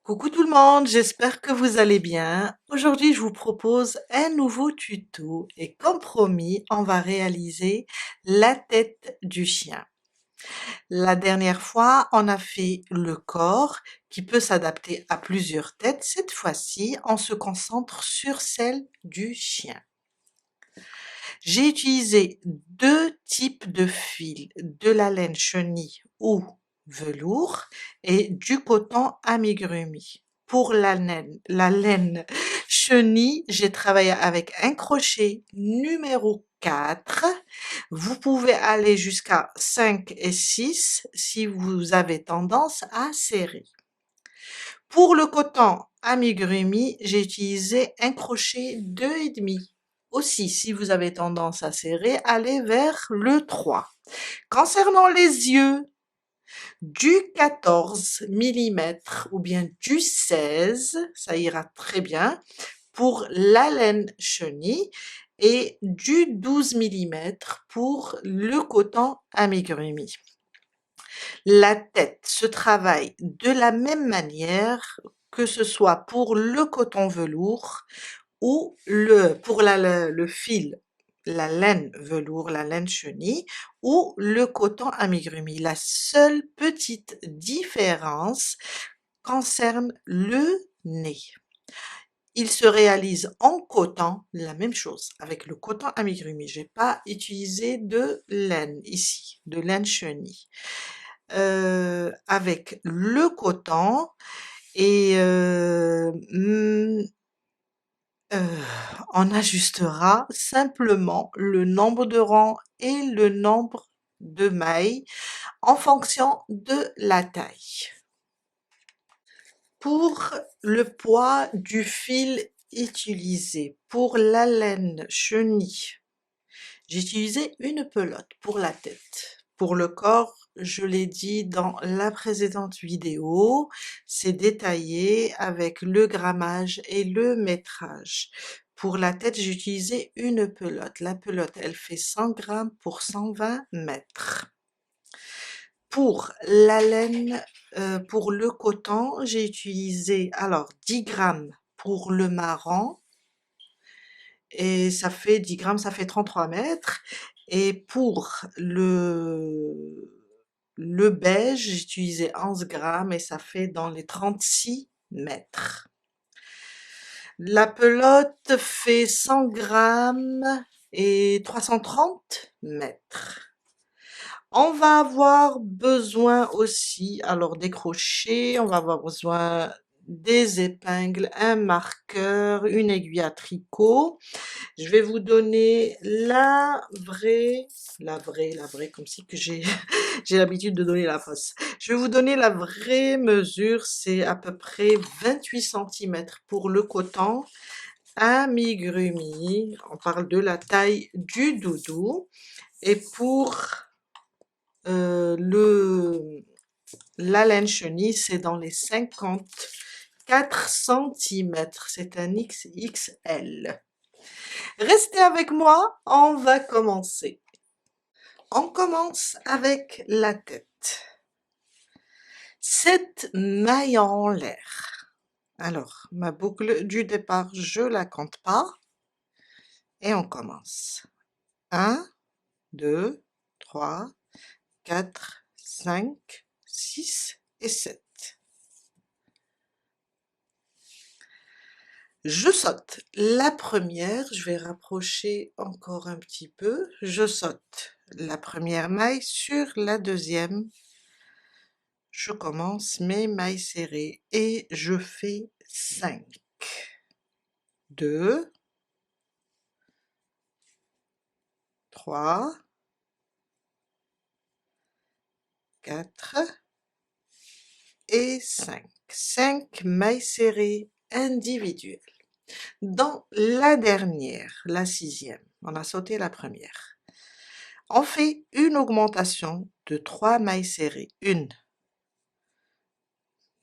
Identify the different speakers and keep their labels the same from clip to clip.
Speaker 1: Coucou tout le monde, j'espère que vous allez bien. Aujourd'hui, je vous propose un nouveau tuto et comme promis, on va réaliser la tête du chien. La dernière fois, on a fait le corps qui peut s'adapter à plusieurs têtes. Cette fois-ci, on se concentre sur celle du chien. J'ai utilisé deux types de fils, de la laine chenille ou velours et du coton amigurumi. Pour la laine chenille, j'ai travaillé avec un crochet numéro 4. Vous pouvez aller jusqu'à 5 et 6 si vous avez tendance à serrer. Pour le coton amigurumi, j'ai utilisé un crochet 2,5. Aussi, si vous avez tendance à serrer, allez vers le 3. Concernant les yeux, du 14 millimètres ou bien du 16, ça ira très bien pour la laine chenille et du 12 millimètres pour le coton amigurumi. La tête se travaille de la même manière que ce soit pour le coton velours ou pour le fil, la laine velours, la laine chenille ou le coton amigurumi. La seule petite différence concerne le nez. Il se réalise en coton, la même chose avec le coton amigurumi. J'ai pas utilisé de laine ici, de laine chenille. Avec le coton et on ajustera simplement le nombre de rangs et le nombre de mailles en fonction de la taille. Pour le poids du fil utilisé, pour la laine chenille, j'ai utilisé une pelote pour la tête. Pour le corps, je l'ai dit dans la précédente vidéo, c'est détaillé avec le grammage et le métrage. Pour la tête, j'ai utilisé une pelote. La pelote, elle fait 100 grammes pour 120 mètres. Pour la laine, pour le coton, j'ai utilisé alors 10 grammes pour le marron et ça fait 10 grammes, ça fait 33 mètres. Et pour le beige, j'ai utilisé 11 grammes et ça fait dans les 36 mètres. La pelote fait 100 grammes et 330 mètres. On va avoir besoin aussi, alors des crochets, on va avoir besoin des épingles, un marqueur, une aiguille à tricot. Je vais vous donner la vraie, comme si que j'ai j'ai l'habitude de donner la fausse. Je vais vous donner la vraie mesure, c'est à peu près 28 centimètres pour le coton amigurumi. On parle de la taille du doudou. Et pour la laine chenille, c'est dans les 54 centimètres. C'est un XXL. Restez avec moi, on va commencer. On commence avec la tête. 7 mailles en l'air. Alors, ma boucle du départ, je la compte pas. Et on commence. 1, 2, 3, 4, 5, 6 et 7. Je saute la première, je vais rapprocher encore un petit peu, je saute la première maille sur la deuxième, je commence mes mailles serrées et je fais 5, 2, 3, 4 et 5. 5 mailles serrées individuelles. Dans la dernière, la sixième, on a sauté la première. On fait une augmentation de 3 mailles serrées. 1,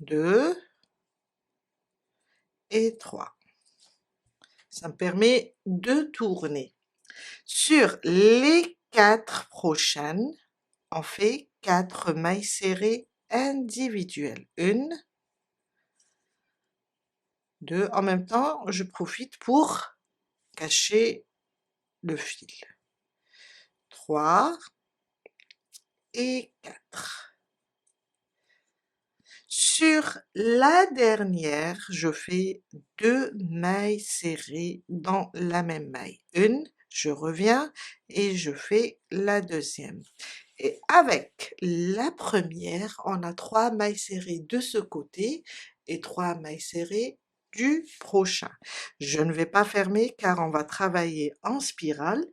Speaker 1: 2 et 3. Ça me permet de tourner. Sur les 4 prochaines, on fait 4 mailles serrées individuelles. 1, 2. En même temps, je profite pour cacher le fil. 3 et 4. Sur la dernière, je fais 2 mailles serrées dans la même maille. Une, je reviens et je fais la deuxième. Et avec la première, on a 3 mailles serrées de ce côté et 3 mailles serrées du prochain. Je ne vais pas fermer car on va travailler en spirale.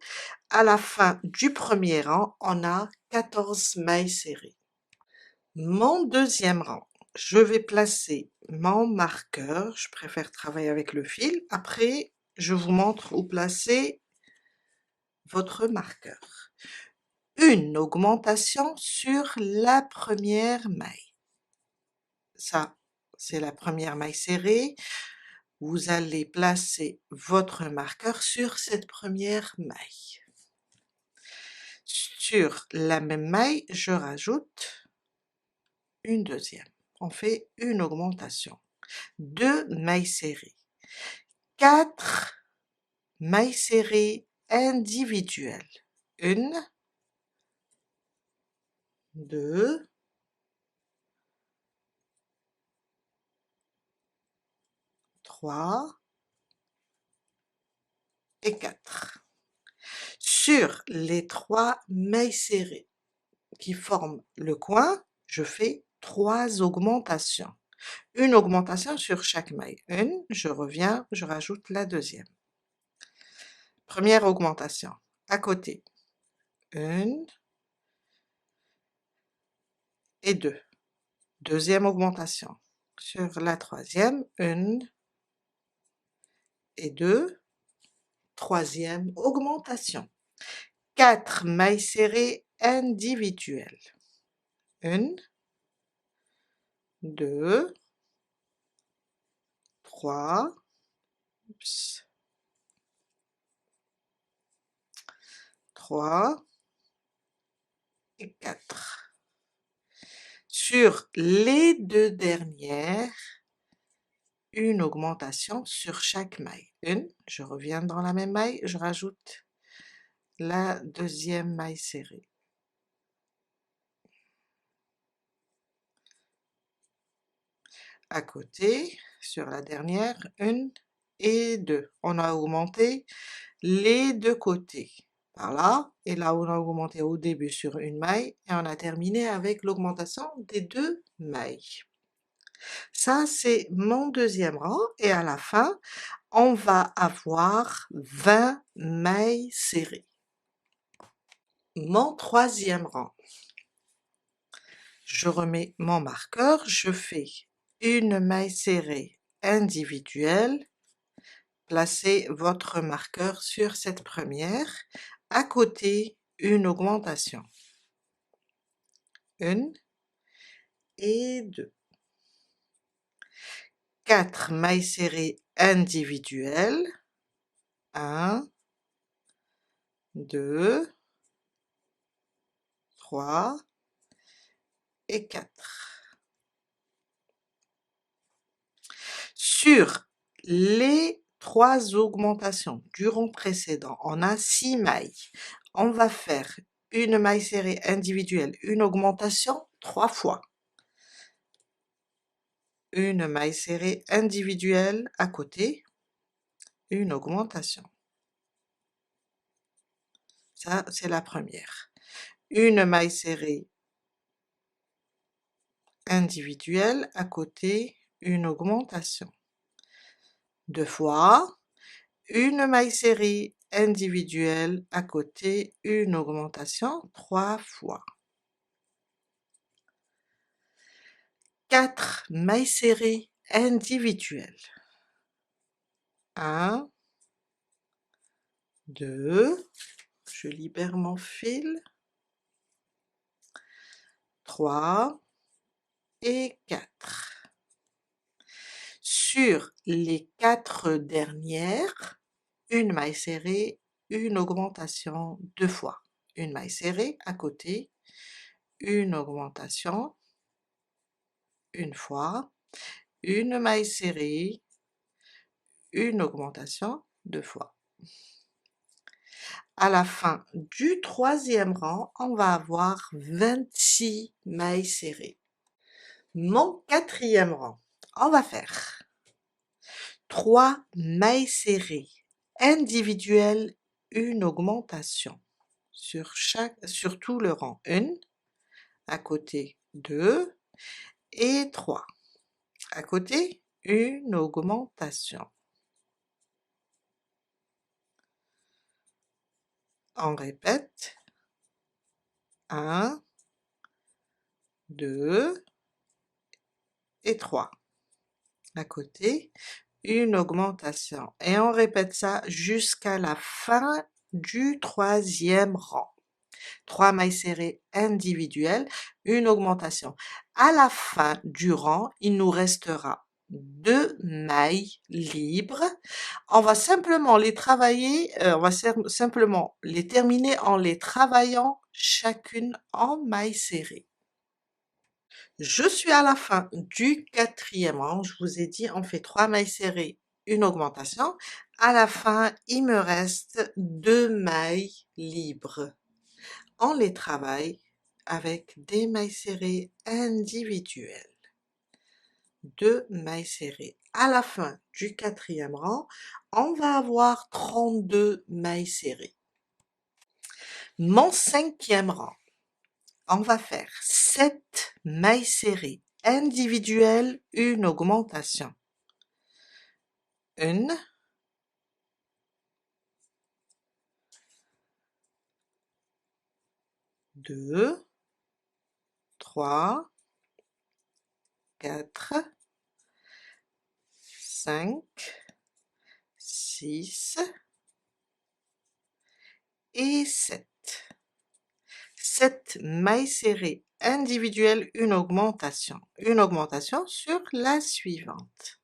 Speaker 1: À la fin du premier rang, on a 14 mailles serrées. Mon deuxième rang, je vais placer mon marqueur, je préfère travailler avec le fil. Après, je vous montre où placer votre marqueur. Une augmentation sur la première maille. Ça, c'est la première maille serrée. Vous allez placer votre marqueur sur cette première maille. Sur la même maille, je rajoute une deuxième. On fait une augmentation. 2 mailles serrées. 4 mailles serrées individuelles. 1, 2, 3 et 4. Sur les 3 mailles serrées qui forment le coin, je fais 3 augmentations. Une augmentation sur chaque maille. Une, je reviens, je rajoute la deuxième. Première augmentation, à côté. 1 et 2. Deuxième augmentation. Sur la troisième, 1 et 2. Troisième augmentation. 4 mailles serrées individuelles. 1, 2, 3, 3 et 4. Sur les 2 dernières, une augmentation sur chaque maille. Une, je reviens dans la même maille, je rajoute la deuxième maille serrée. À côté, sur la dernière, 1 et 2. On a augmenté les 2 côtés, par là, et là on a augmenté au début sur une maille, et on a terminé avec l'augmentation des 2 mailles. Ça, c'est mon deuxième rang, et à la fin, on va avoir 20 mailles serrées. Mon troisième rang. Je remets mon marqueur, je fais une maille serrée individuelle. Placez votre marqueur sur cette première. À côté, une augmentation. 1 et 2. 4 mailles serrées individuelles. 1, 2, 3 et 4. Sur les 3 augmentations du rang précédent, on a 6 mailles. On va faire une maille serrée individuelle, une augmentation 3 fois. Une maille serrée individuelle à côté, une augmentation. Ça, c'est la première. Une maille serrée individuelle à côté, une augmentation. 2 fois. Une maille serrée individuelle à côté, une augmentation 3 fois. 4 mailles serrées individuelles. 1, 2, je libère mon fil. 3 et 4. Sur les 4 dernières, une maille serrée, une augmentation 2 fois. Une maille serrée à côté, une augmentation, une fois, une maille serrée, une augmentation 2 fois. À la fin du troisième rang, on va avoir 26 mailles serrées. Mon quatrième rang, on va faire 3 mailles serrées individuelles, une augmentation sur tout le rang. 1, à côté 2 et 3. À côté, une augmentation. On répète. 1, 2 et 3. À côté, une augmentation. Et on répète ça jusqu'à la fin du troisième rang. 3 mailles serrées individuelles, une augmentation. À la fin du rang, il nous restera 2 mailles libres. On va simplement les travailler, on va simplement les terminer en les travaillant chacune en mailles serrées. Je suis à la fin du quatrième rang, je vous ai dit on fait 3 mailles serrées, une augmentation. À la fin, il me reste 2 mailles libres. On les travaille avec des mailles serrées individuelles. 2 mailles serrées. À la fin du quatrième rang, on va avoir 32 mailles serrées. Mon cinquième rang, on va faire 7 mailles serrées individuelles, une augmentation. 1, 2, 3, 4, 5, 6 et 7. 7 mailles serrées individuelles, une augmentation. Une augmentation sur la suivante.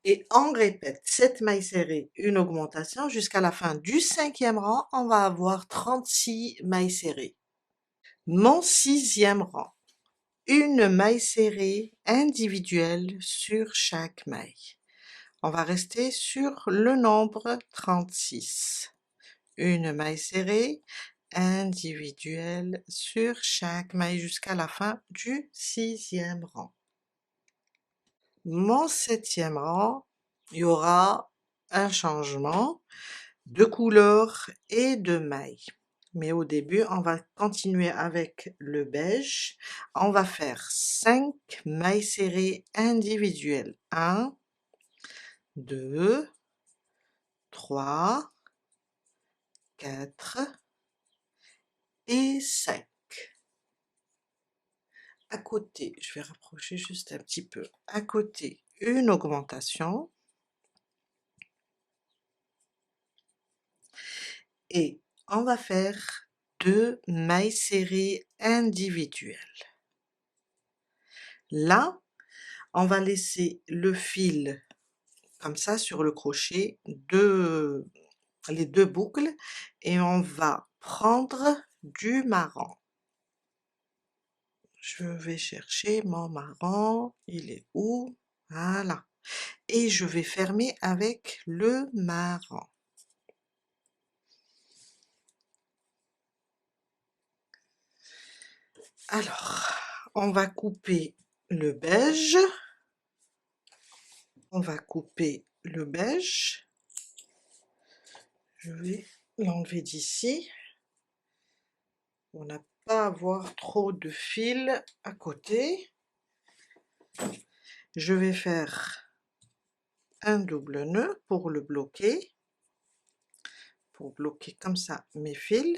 Speaker 1: Et on répète 7 mailles serrées, une augmentation jusqu'à la fin du cinquième rang, on va avoir 36 mailles serrées. Mon sixième rang, une maille serrée individuelle sur chaque maille. On va rester sur le nombre 36. Une maille serrée individuelle sur chaque maille jusqu'à la fin du sixième rang. Mon septième rang, il y aura un changement de couleur et de maille. Mais au début, on va continuer avec le beige. On va faire 5 mailles serrées individuelles. 1, 2, 3, 4 et 5. À côté, je vais rapprocher juste un petit peu. À côté, une augmentation. Et on va faire 2 mailles serrées individuelles. Là, on va laisser le fil comme ça sur le crochet, les 2 boucles, et on va prendre du marron. Je vais chercher mon marron, il est où? Voilà. Et je vais fermer avec le marron. Alors, on va couper le beige. On va couper le beige. Je vais l'enlever d'ici. On n'a pas à avoir trop de fil à côté. Je vais faire un double nœud pour le bloquer. Pour bloquer comme ça mes fils.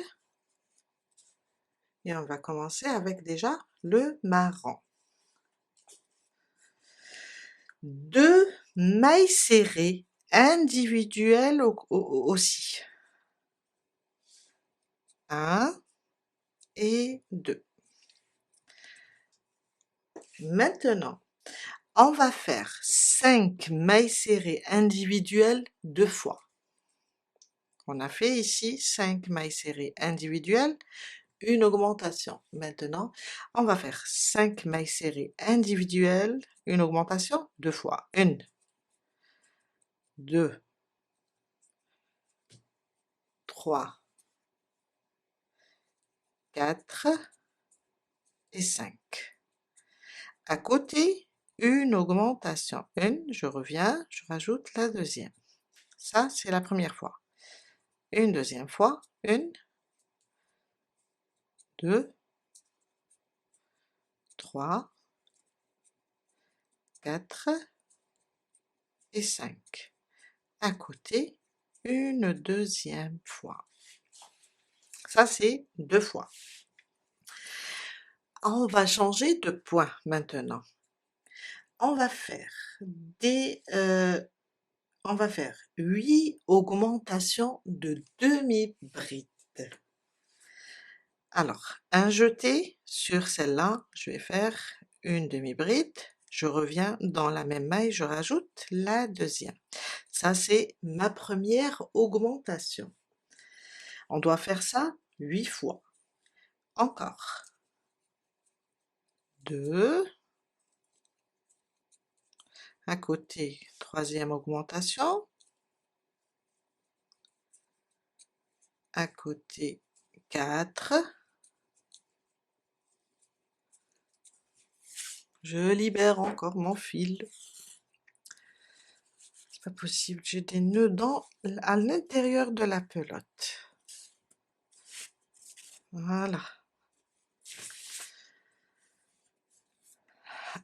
Speaker 1: Et on va commencer avec déjà le marron. 2 mailles serrées individuelles aussi. 1 et 2. Maintenant, on va faire 5 mailles serrées individuelles 2 fois. On a fait ici 5 mailles serrées individuelles, une augmentation. Maintenant, on va faire 5 mailles serrées individuelles, une augmentation 2 fois. 1, 2, 3, 4 et 5. À côté, une augmentation. Une, je reviens, je rajoute la deuxième. Ça, c'est la première fois. Une deuxième fois, 1, 2, 3, 4 et 5. À côté, une deuxième fois. Ça, c'est 2 fois. On va changer de point maintenant. On va faire on va faire 8 augmentations de demi-bride. Alors, un jeté sur celle-là, je vais faire une demi-bride, je reviens dans la même maille, je rajoute la deuxième. Ça, c'est ma première augmentation. On doit faire ça 8 fois. Encore. 2. À côté, troisième augmentation. À côté, 4. Je libère encore mon fil. C'est pas possible, j'ai des nœuds à l'intérieur de la pelote. Voilà.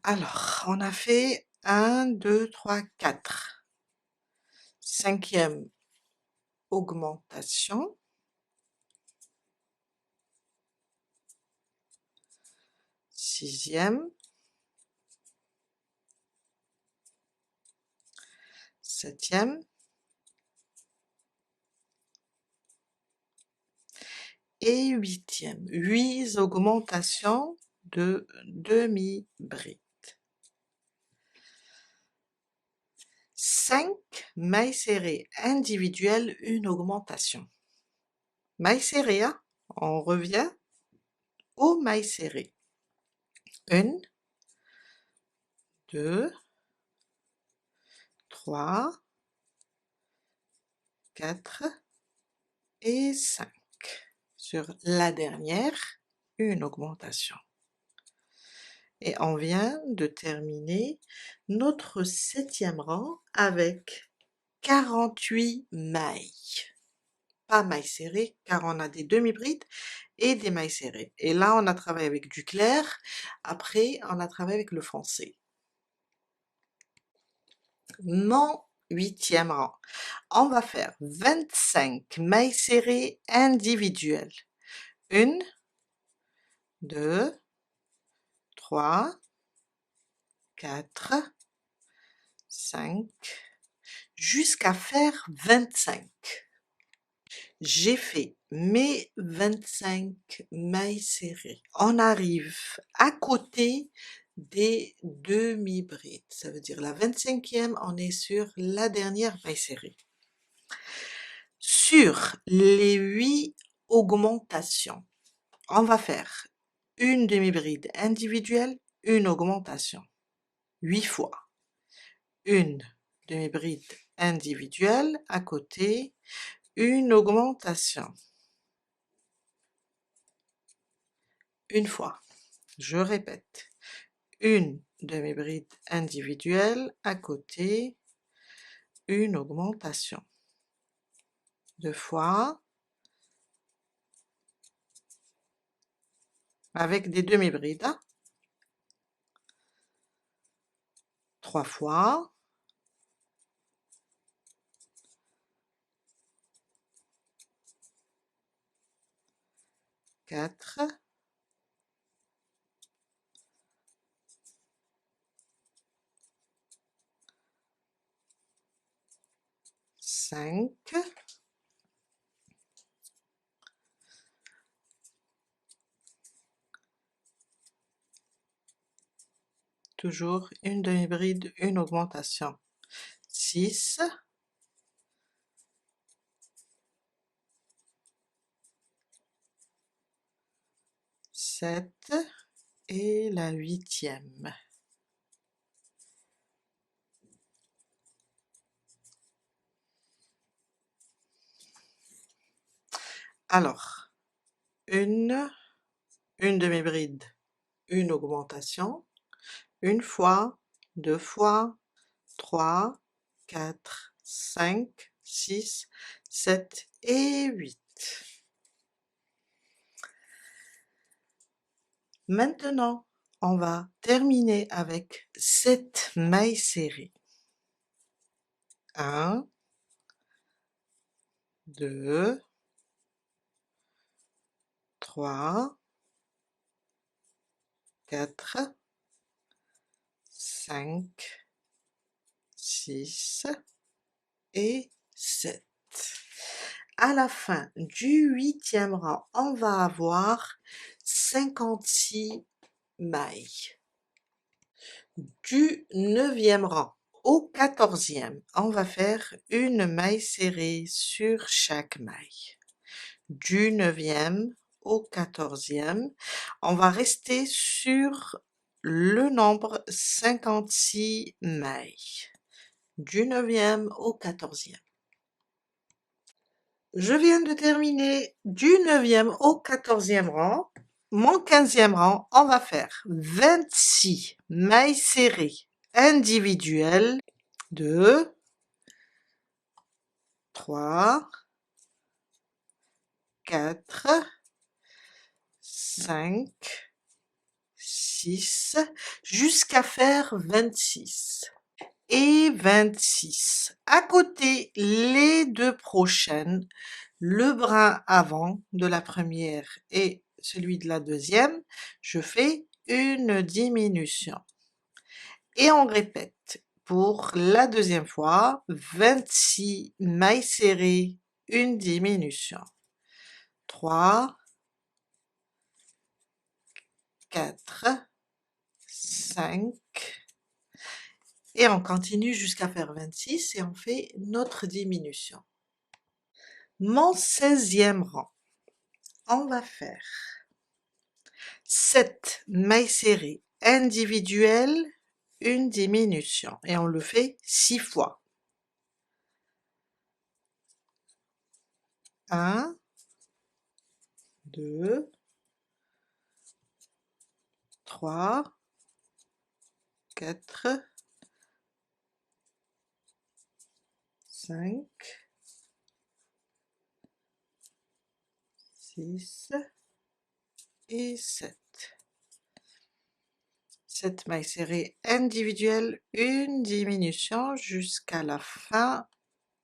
Speaker 1: Alors, on a fait 1, 2, 3, 4. Cinquième augmentation. Sixième. Septième. Et huitième. 8 augmentations de demi-bride. 5 mailles serrées individuelles, une augmentation. Mailles serrées, hein? On revient aux mailles serrées. 1, 2, 3, 4 et 5. Sur la dernière, une augmentation. Et on vient de terminer notre 7e rang avec 48 mailles. Pas mailles serrées, car on a des demi-brides et des mailles serrées. Et là, on a travaillé avec du clair, après, on a travaillé avec le foncé. Mon 8e rang. On va faire 25 mailles serrées individuelles. 1, 2, 3, 4, 5, jusqu'à faire 25. J'ai fait mes 25 mailles serrées. On arrive à côté des demi-brides. Ça veut dire la 25e, on est sur la dernière maille serrée. Sur les 8 augmentations, on va faire une demi-bride individuelle, une augmentation. 8 fois. Une demi-bride individuelle à côté, une augmentation. Une fois. Je répète. Une demi-bride individuelle à côté, une augmentation. 2 fois. Avec des demi-brides. 3 fois. 4. 5. Toujours une demi-bride, une augmentation. 6. 7 et la 8e. Alors, une demi-bride, une augmentation, une fois, 2 fois, 3, 4, 5, 6, 7 et 8. Maintenant, on va terminer avec 7 mailles serrées. 1, 2, 3, 4, 5, 6 et 7. À la fin du 8e rang, on va avoir 56 mailles. Du 9e rang au 14e, on va faire une maille serrée sur chaque maille. Du 9e au 14e, on va rester sur le nombre 56 mailles. Du 9e au 14e. Je viens de terminer du 9e au 14e rang. Mon 15e rang, on va faire 26 mailles serrées individuelles. 2, 3, 4, 5, 6, jusqu'à faire 26. Et 26. À côté, les deux prochaines, le brin avant de la première et celui de la deuxième, je fais une diminution. Et on répète pour la deuxième fois, 26 mailles serrées, une diminution. 3, 4, 5, et on continue jusqu'à faire 26 et on fait notre diminution. Mon 16e rang, on va faire 7 mailles serrées individuelles, une diminution, et on le fait 6 fois. 1, 2, 3, 4, 5, 6 et 7. 7 mailles serrées individuelles, une diminution jusqu'à la fin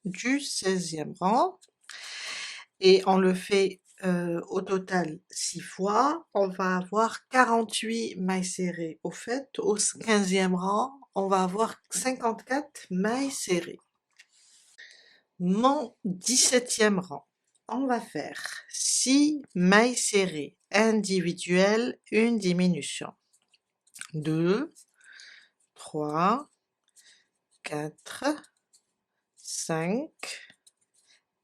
Speaker 1: du 16e rang. Et on le fait au total 6 fois. On va avoir 48 mailles serrées. Au fait, au 15e rang, on va avoir 54 mailles serrées. Mon 17e rang, on va faire 6 mailles serrées individuelles, une diminution. 2, 3, 4, 5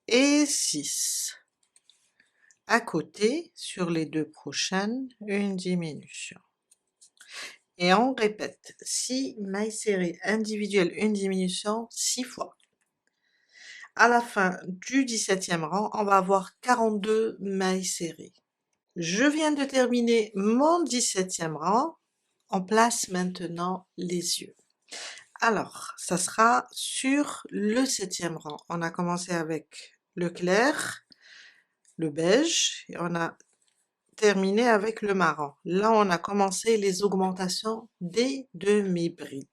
Speaker 1: et 6. À côté, sur les deux prochaines, une diminution. Et on répète 6 mailles serrées individuelles, une diminution 6 fois. À la fin du 17e rang, on va avoir 42 mailles serrées. Je viens de terminer mon 17e rang. On place maintenant les yeux. Alors, ça sera sur le 7e rang. On a commencé avec le clair, le beige, et on a terminé avec le marron. Là, on a commencé les augmentations des demi-brides.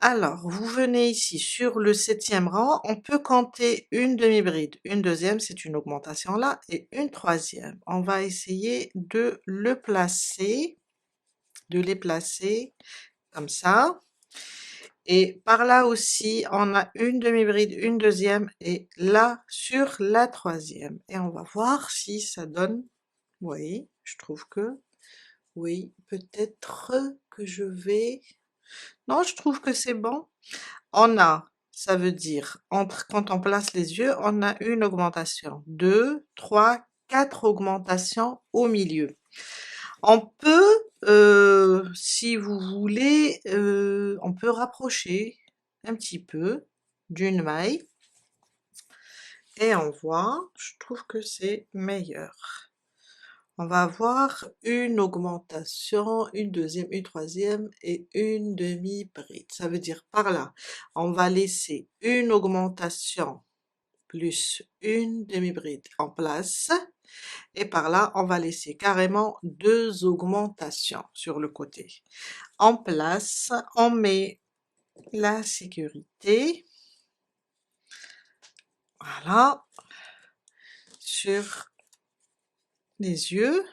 Speaker 1: Alors, vous venez ici sur le 7e rang, on peut compter une demi-bride, une deuxième, c'est une augmentation là, et une troisième. On va essayer de les placer comme ça. Et par là aussi, on a une demi-bride, une deuxième, et là sur la troisième. Et on va voir si ça donne. Oui, je trouve que oui, peut-être que je vais. Non, je trouve que c'est bon. On a, ça veut dire, quand on place les yeux, on a une augmentation. 2, 3, 4 augmentations au milieu. On peut, si vous voulez, on peut rapprocher un petit peu d'une maille. et on voit, je trouve que c'est meilleur. On va avoir une augmentation, une deuxième, une troisième et une demi-bride. Ça veut dire par là, on va laisser une augmentation plus une demi-bride en place, et par là, on va laisser carrément deux augmentations sur le côté. En place, on met la sécurité, voilà, sur les yeux.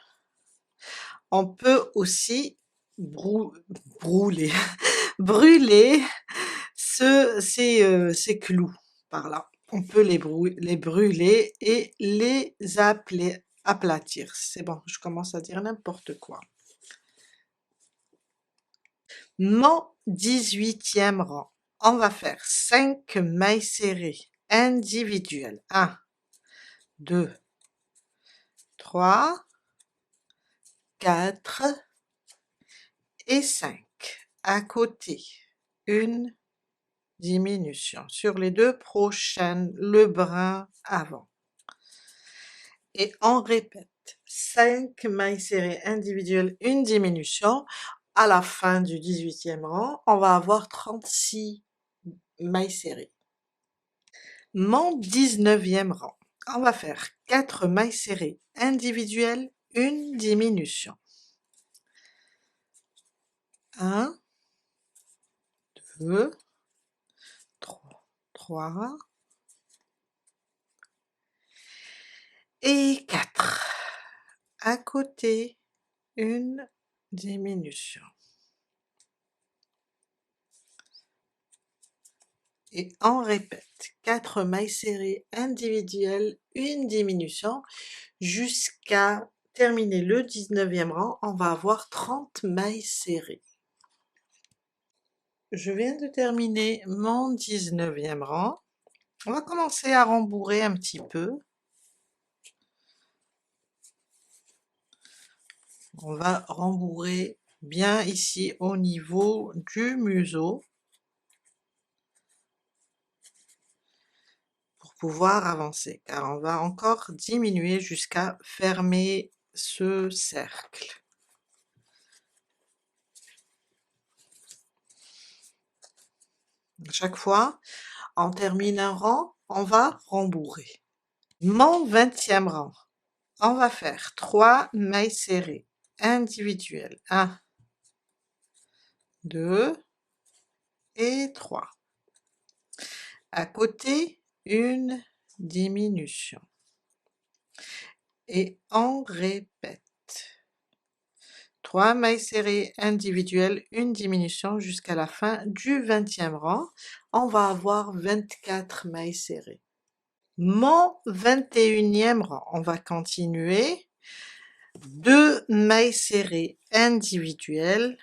Speaker 1: On peut aussi brouler, brûler ces clous par là. On peut les brûler et les aplatir. C'est bon, je commence à dire n'importe quoi. Mon 18e rang, on va faire 5 mailles serrées individuelles. 1, 2, 3, 4 et 5. À côté, une diminution. Sur les deux prochaines, le brin avant. Et on répète, 5 mailles serrées individuelles, une diminution. À la fin du 18e rang, on va avoir 36 mailles serrées. Mon 19e rang, on va faire 4 mailles serrées individuelles, une diminution. 1, 2, 3 et 4. À côté, une diminution. Et on répète, 4 mailles serrées individuelles, une diminution, jusqu'à terminer le 19e rang, on va avoir 30 mailles serrées. Je viens de terminer mon 19e rang. On va commencer à rembourrer un petit peu. On va rembourrer bien ici au niveau du museau pour pouvoir avancer, car on va encore diminuer jusqu'à fermer ce cercle. À chaque fois, on termine un rang, on va rembourrer. Mon 20e rang, on va faire 3 mailles serrées individuelles. 1, 2 et 3. À côté, une diminution. Et on répète. 3 mailles serrées individuelles, une diminution jusqu'à la fin du 20e rang. On va avoir 24 mailles serrées. Mon 21e rang, on va continuer. 2 mailles serrées individuelles,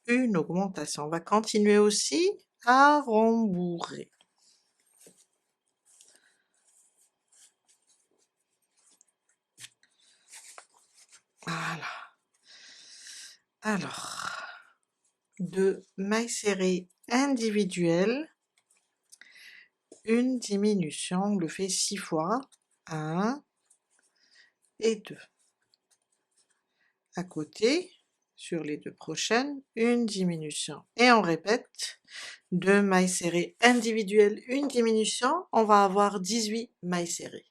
Speaker 1: une augmentation. On va continuer aussi à rembourrer. Voilà. Alors, 2 mailles serrées individuelles, une diminution, on le fait 6 fois, 1 et 2. À côté, sur les deux prochaines, une diminution. Et on répète, 2 mailles serrées individuelles, une diminution, on va avoir 18 mailles serrées.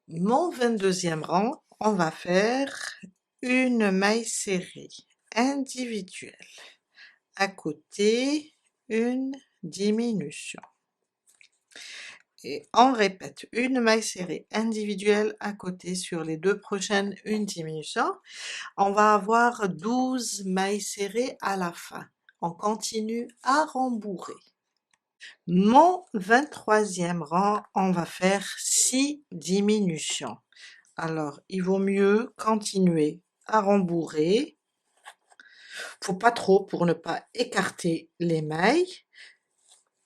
Speaker 1: Mon 22e rang, on va faire une maille serrée individuelle. À côté, une diminution. Et on répète, une maille serrée individuelle à côté, sur les deux prochaines, une diminution. On va avoir 12 mailles serrées à la fin. On continue à rembourrer. Mon 23e rang, on va faire 6 diminutions. Alors, il vaut mieux continuer à rembourrer. Faut pas trop pour ne pas écarter les mailles,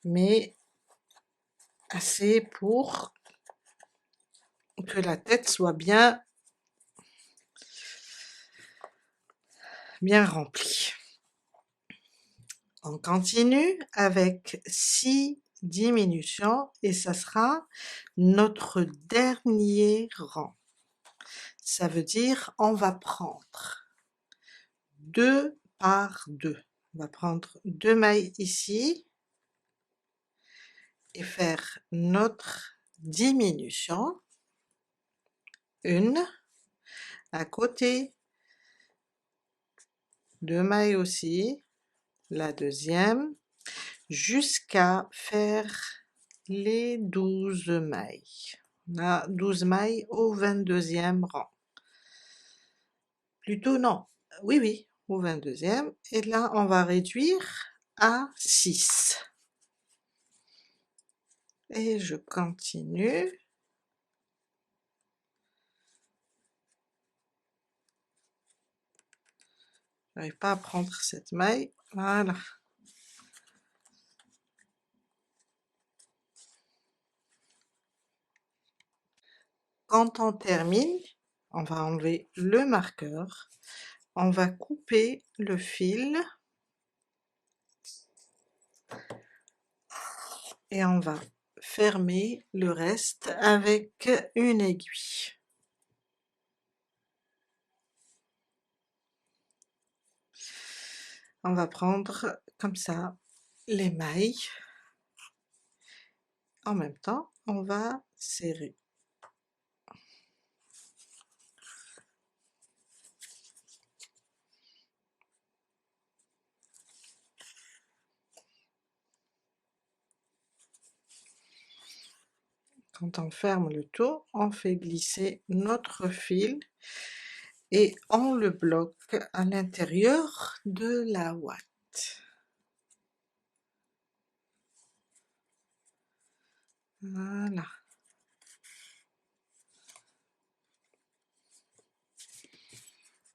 Speaker 1: mais assez pour que la tête soit bien remplie. On continue avec 6 diminution et ça sera notre dernier rang. Ça veut dire on va prendre 2 par 2. On va prendre 2 mailles ici et faire notre diminution. Une, à côté, 2 mailles aussi, la deuxième, jusqu'à faire les 12 mailles. On a 12 mailles au 22e rang. Plutôt non, oui, au 22e, et là on va réduire à 6. Et je continue. J'arrive pas à prendre cette maille, voilà. Quand on termine, on va enlever le marqueur, on va couper le fil et on va fermer le reste avec une aiguille. On va prendre comme ça les mailles, en même temps on va serrer. Quand on ferme le tout, on fait glisser notre fil et on le bloque à l'intérieur de la ouate. Voilà.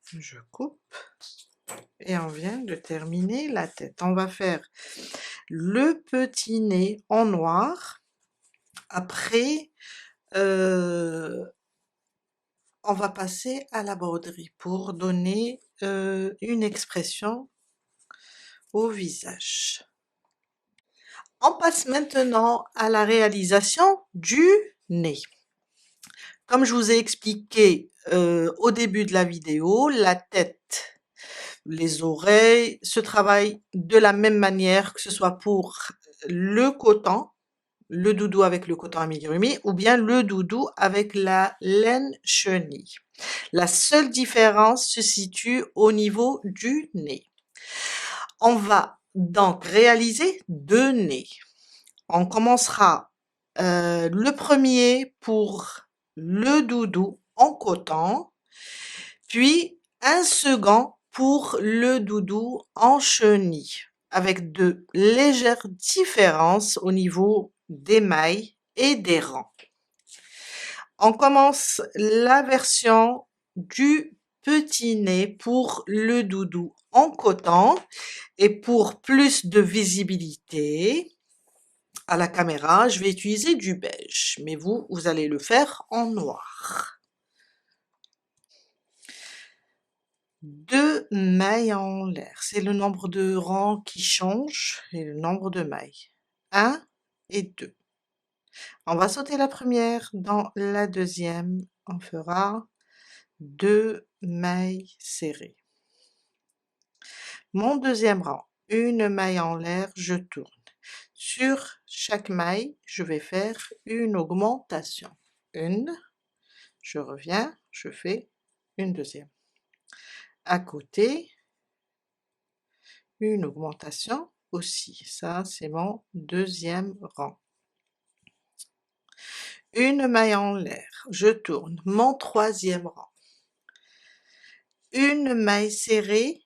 Speaker 1: Je coupe et on vient de terminer la tête. On va faire le petit nez en noir. Après, on va passer à la broderie pour donner une expression au visage. On passe maintenant à la réalisation du nez. Comme je vous ai expliqué au début de la vidéo, la tête, les oreilles se travaillent de la même manière, que ce soit pour le coton, le doudou avec le coton amigurumi, ou bien le doudou avec la laine chenille. La seule différence se situe au niveau du nez. On va donc réaliser 2 nez. On commencera le premier pour le doudou en coton, puis un second pour le doudou en chenille, avec de légères différences au niveau des mailles et des rangs. On commence la version du petit nez pour le doudou en coton, et pour plus de visibilité à la caméra, je vais utiliser du beige, mais vous allez le faire en noir. 2 mailles en l'air, c'est le nombre de rangs qui change et le nombre de mailles. 1 et 2. On va sauter la première, dans la deuxième, on fera 2 mailles serrées. Mon deuxième rang, une maille en l'air, je tourne. Sur chaque maille, je vais faire une augmentation. Une, je reviens, je fais une deuxième. À côté, une augmentation aussi, ça c'est mon deuxième rang. Une maille en l'air, je tourne, mon troisième rang. Une maille serrée,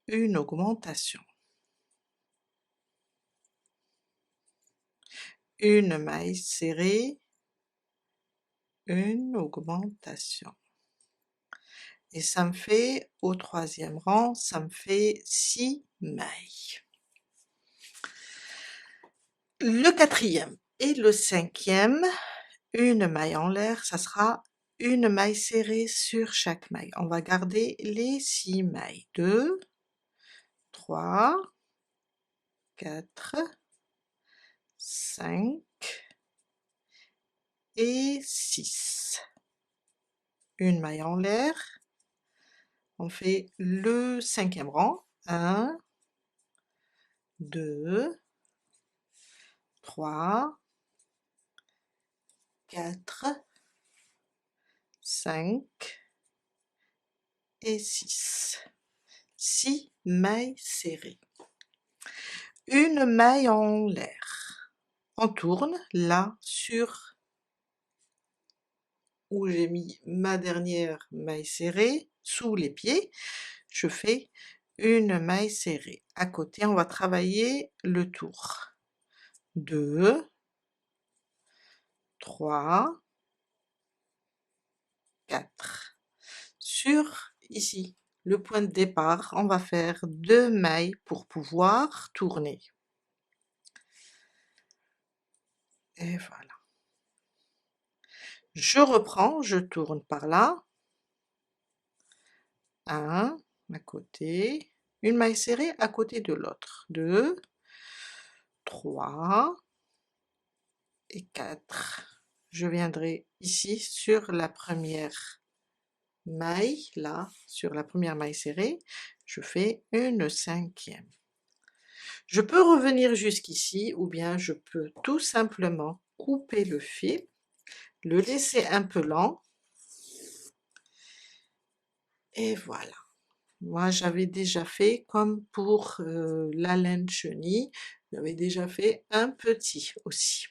Speaker 1: une augmentation. Une maille serrée, une augmentation. Et ça me fait, au troisième rang, ça me fait 6 mailles. Le quatrième et le cinquième, une maille en l'air, ça sera une maille serrée sur chaque maille. On va garder les 6 mailles. 2, 3, 4, 5 et 6. Une maille en l'air, on fait le 5e rang, 1, 2, 3, 4, 5 et 6. 6 mailles serrées. Une maille en l'air. On tourne là sur où j'ai mis ma dernière maille serrée, sous les pieds, je fais une maille serrée. À côté, on va travailler le tour. 2, 3, 4. Sur ici, le point de départ, on va faire 2 mailles pour pouvoir tourner. Et voilà. Je reprends, je tourne par là. 1 à côté, une maille serrée à côté de l'autre. 2, 3 et 4. Je viendrai ici sur la première maille, là, sur la première maille serrée, je fais une 5e. Je peux revenir jusqu'ici ou bien je peux tout simplement couper le fil, le laisser un peu lent et voilà. Moi j'avais déjà fait comme pour la laine chenille, j'avais déjà fait un petit aussi.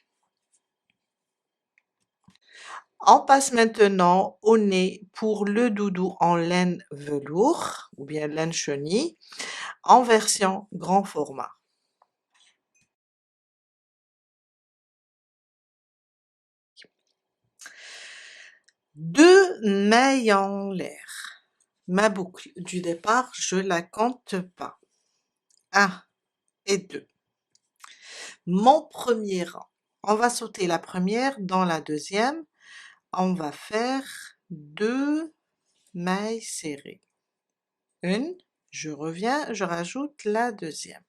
Speaker 1: On passe maintenant au nez pour le doudou en laine velours ou bien laine chenille en version grand format. 2 mailles en l'air. Ma boucle du départ, je la compte pas. 1 et 2. Mon premier rang, on va sauter la première, dans la deuxième, on va faire 2 mailles serrées. Une, je reviens, je rajoute la deuxième.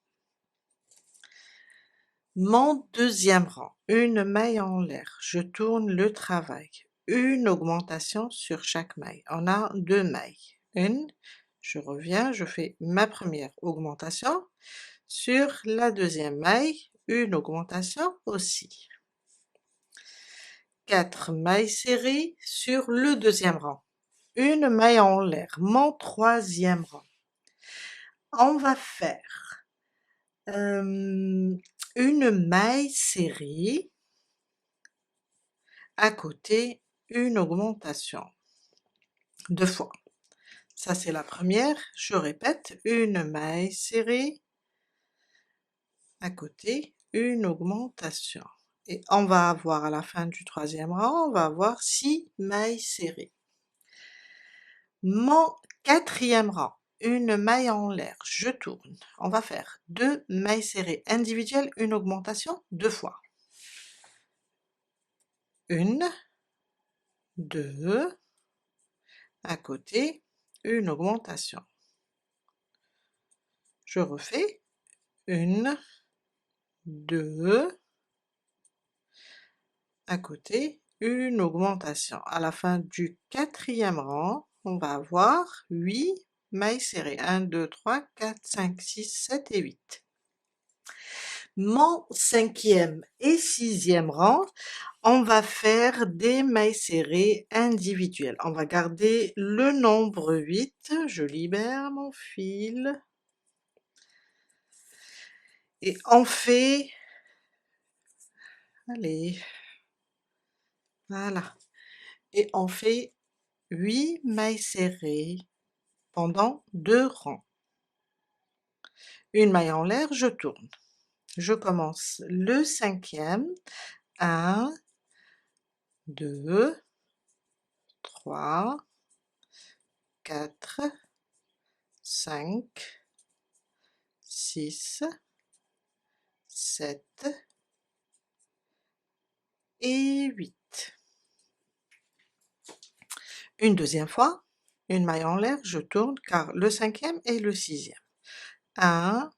Speaker 1: Mon deuxième rang, une maille en l'air, je tourne le travail, une augmentation sur chaque maille, on a 2 mailles. Une, je reviens, je fais ma première augmentation, sur la deuxième maille, une augmentation aussi. 4 mailles serrées sur le deuxième rang, une maille en l'air, mon troisième rang. On va faire une maille serrée, à côté une augmentation, 2 fois. Ça c'est la première, je répète, une maille serrée, à côté une augmentation. Et on va avoir à la fin du troisième rang, on va avoir 6 mailles serrées. Mon quatrième rang, une maille en l'air, je tourne, on va faire 2 mailles serrées individuelles, une augmentation 2 fois. 1, 2, à côté, une augmentation. Je refais 1, 2, à côté, une augmentation. À la fin du quatrième rang, on va avoir 8 mailles serrées. 1, 2, 3, 4, 5, 6, 7 et 8. Mon cinquième et sixième rang, on va faire des mailles serrées individuelles. On va garder le nombre 8, je libère mon fil, et on fait, allez, voilà, et on fait 8 mailles serrées pendant 2 rangs. Une maille en l'air, je tourne. Je commence le cinquième, 1, 2, 3, 4, 5, 6, 7 et 8. Une deuxième fois, une maille en l'air, je tourne car le cinquième et le sixième. 1,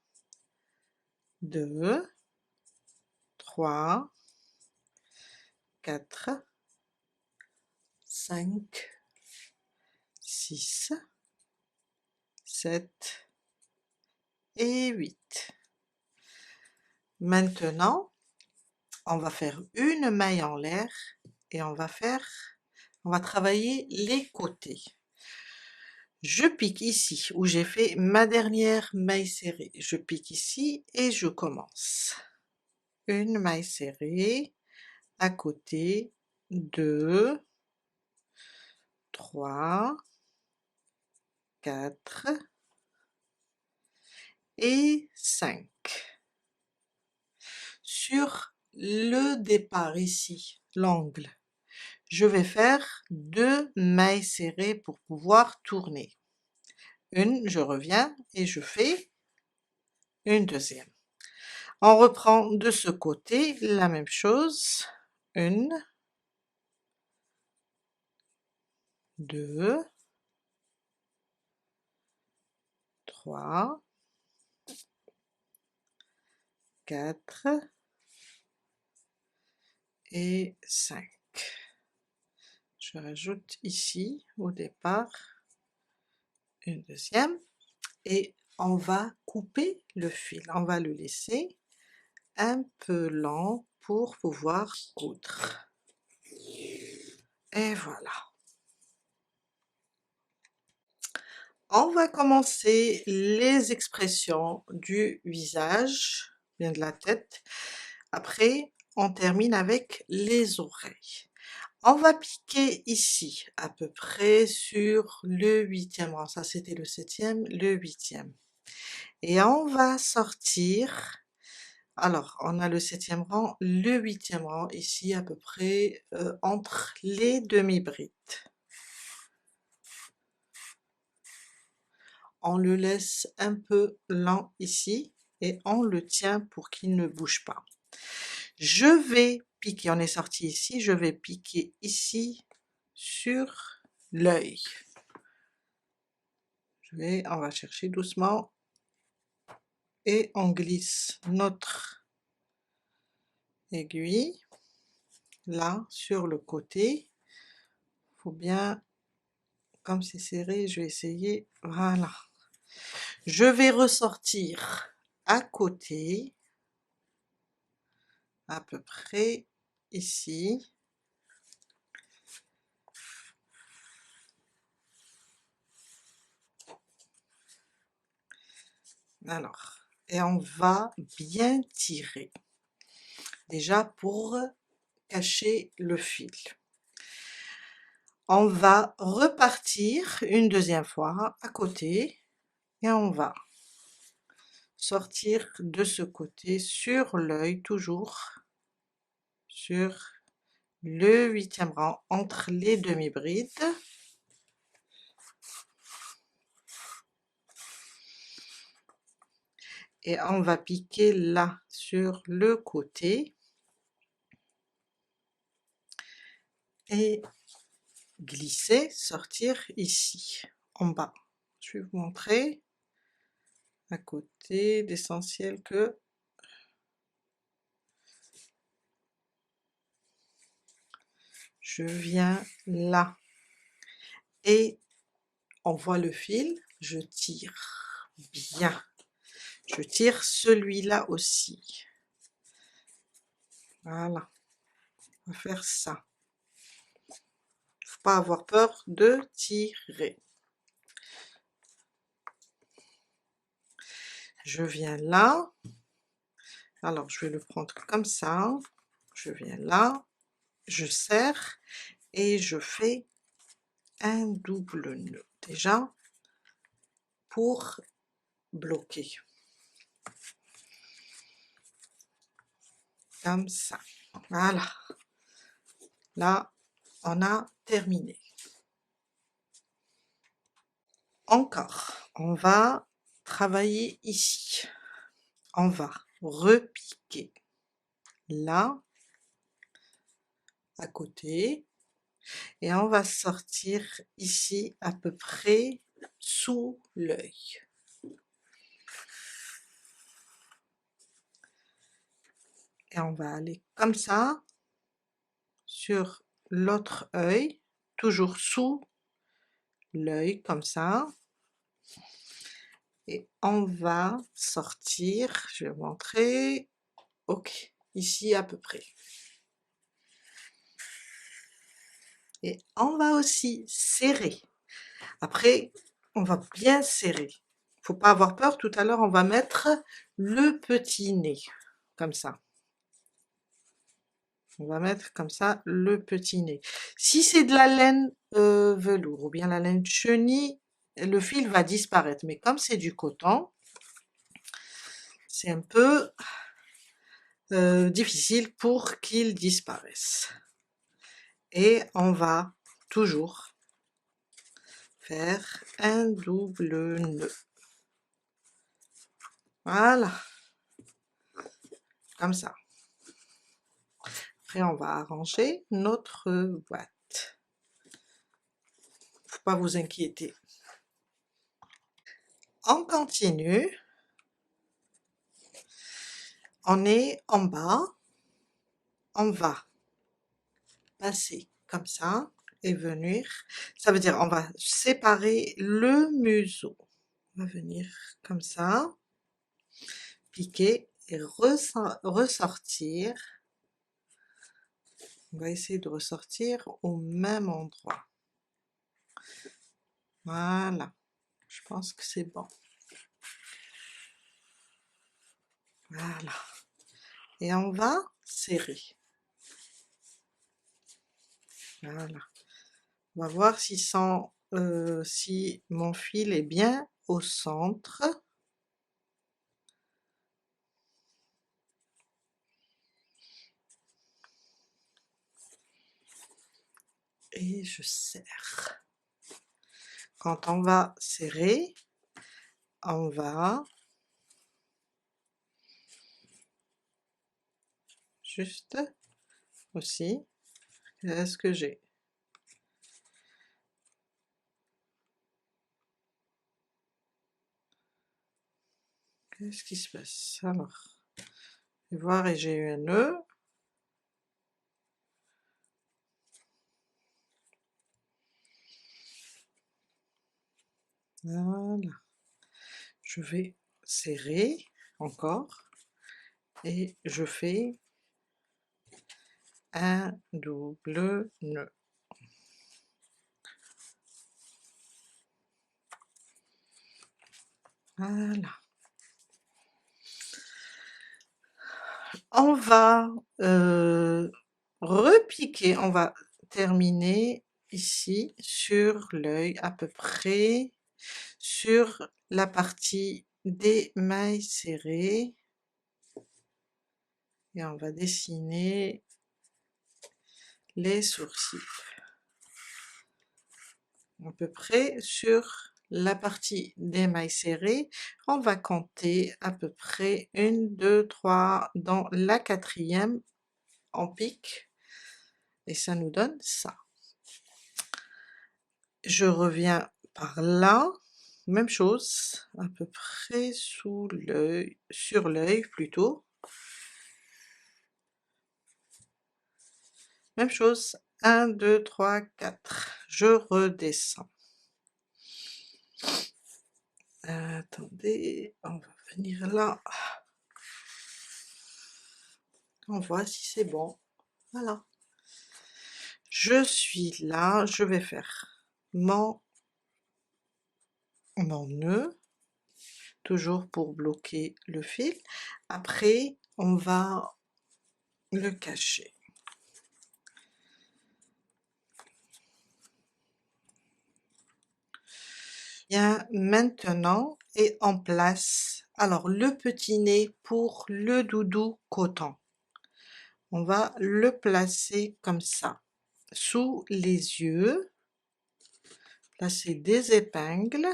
Speaker 1: 2, 3, 4, 5, 6, 7 et 8. Maintenant, on va faire une maille en l'air et on va travailler les côtés. Je pique ici où j'ai fait ma dernière maille serrée. Je pique ici et je commence. Une maille serrée, à côté, 2, 3, 4 et 5. Sur le départ ici, l'angle, je vais faire 2 mailles serrées pour pouvoir tourner. Une, je reviens et je fais une deuxième. On reprend de ce côté la même chose, 1, 2, 3, 4 et 5. Je rajoute ici au départ une deuxième et on va couper le fil, on va le laisser un peu lent pour pouvoir coudre. Et voilà. On va commencer les expressions du visage, bien de la tête. Après, on termine avec les oreilles. On va piquer ici, à peu près sur le 8e rang, ça c'était le 7e, le 8e. Et on va sortir, alors on a le 7e rang, le 8e rang, ici à peu près entre les demi-brides. On le laisse un peu lent ici et on le tient pour qu'il ne bouge pas. Je vais piquer, on est sorti ici, je vais piquer ici sur l'œil. On va chercher doucement et on glisse notre aiguille là sur le côté. Faut bien, comme c'est serré, je vais essayer, voilà. Je vais ressortir à côté, à peu près ici. Alors, et on va bien tirer, déjà pour cacher le fil. On va repartir une deuxième fois à côté et on va sortir de ce côté sur l'œil, toujours sur le 8e rang entre les demi-brides. Et on va piquer là sur le côté et glisser, sortir ici en bas. Je vais vous montrer à côté, l'essentiel que je viens là et on voit le fil, je tire bien, je tire celui-là aussi, voilà, on va faire ça, faut pas avoir peur de tirer. Je viens là, alors je vais le prendre comme ça, je viens là, je serre et je fais un double nœud déjà pour bloquer, comme ça, voilà, là on a terminé. Encore, on va travailler ici, on va repiquer là, à côté, et on va sortir ici à peu près sous l'œil. et on va aller comme ça sur l'autre œil, toujours sous l'œil comme ça, et on va sortir, je vais montrer, ok, ici à peu près. Et on va aussi serrer. Après, on va bien serrer. Faut pas avoir peur, tout à l'heure on va mettre le petit nez, comme ça. On va mettre comme ça le petit nez. Si c'est de la laine velours ou bien la laine chenille, le fil va disparaître. Mais comme c'est du coton, c'est un peu difficile pour qu'il disparaisse. Et on va toujours faire un double nœud. Voilà, comme ça. Après, on va arranger notre boîte. Faut pas vous inquiéter. On continue. On est en bas. On va passer comme ça et venir. Ça veut dire on va séparer le museau. On va venir comme ça, piquer et ressortir. On va essayer de ressortir au même endroit. Voilà, je pense que c'est bon. Voilà. Et on va serrer. Voilà. On va voir si mon fil est bien au centre. Et je serre. Quand on va serrer, on va juste aussi, qu'est-ce que j'ai? Qu'est-ce qui se passe? Alors, je vais voir et j'ai eu un nœud. Voilà. Je vais serrer encore et je fais un double nœud. Voilà. On va repiquer, on va terminer ici sur l'œil à peu près, sur la partie des mailles serrées, et on va dessiner les sourcils. À peu près sur la partie des mailles serrées, on va compter à peu près 1, 2, 3, dans la quatrième, on pique, et ça nous donne ça. Je reviens par là, même chose, à peu près sous l'œil, sur l'œil plutôt. Même chose, 1, 2, 3, 4. Je redescends. Attendez, on va venir là. On voit si c'est bon. Voilà. Je suis là, je vais faire mon nœud, toujours pour bloquer le fil. Après, on va le cacher. Bien, maintenant est en place, alors le petit nez pour le doudou coton. On va le placer comme ça, sous les yeux, placer des épingles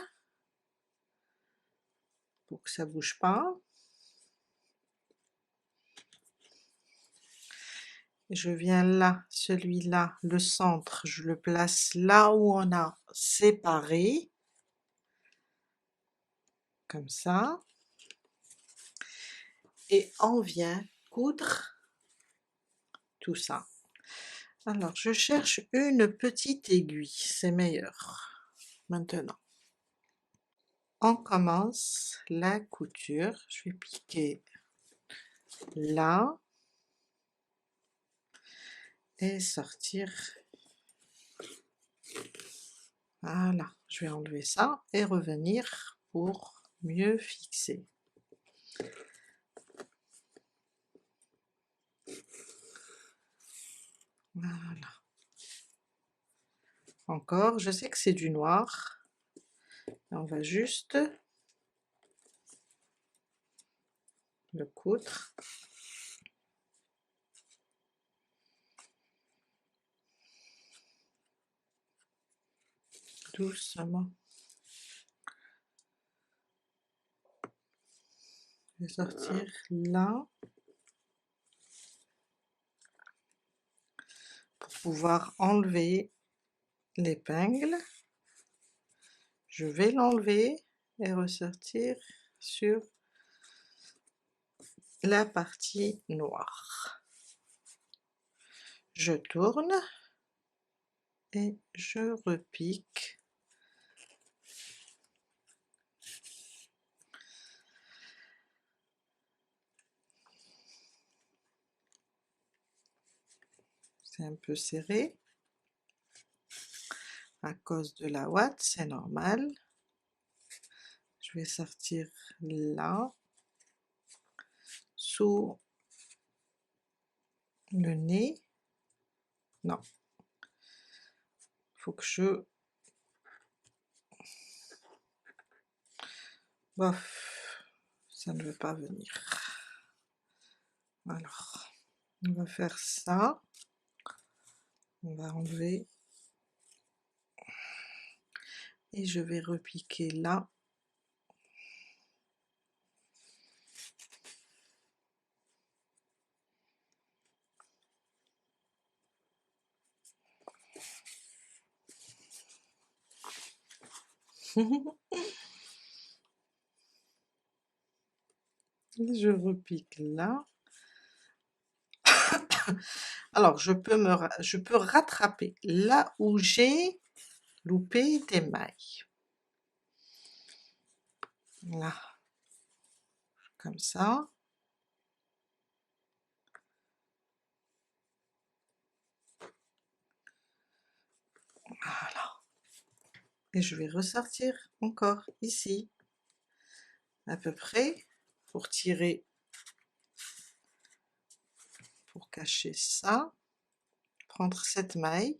Speaker 1: pour que ça bouge pas. Je viens là, celui-là, le centre, je le place là où on a séparé, comme ça, et on vient coudre tout ça. Alors je cherche une petite aiguille, c'est meilleur. Maintenant, on commence la couture, je vais piquer là et sortir. Voilà, je vais enlever ça et revenir pour mieux fixer. Voilà. Encore, je sais que c'est du noir, on va juste le coudre. Doucement. Je vais sortir là pour pouvoir enlever l'épingle. Je vais l'enlever et ressortir sur la partie noire. Je tourne et je repique. C'est un peu serré à cause de la ouate, c'est normal. Je vais sortir là, sous le nez. Non, faut que je... Bof, ça ne veut pas venir. Alors, on va faire ça. On va enlever. Et je vais repiquer là. Je repique là. Alors je peux rattraper là où j'ai loupé des mailles. Là, comme ça. Voilà. Et je vais ressortir encore ici, à peu près, pour tirer, pour cacher ça, prendre cette maille.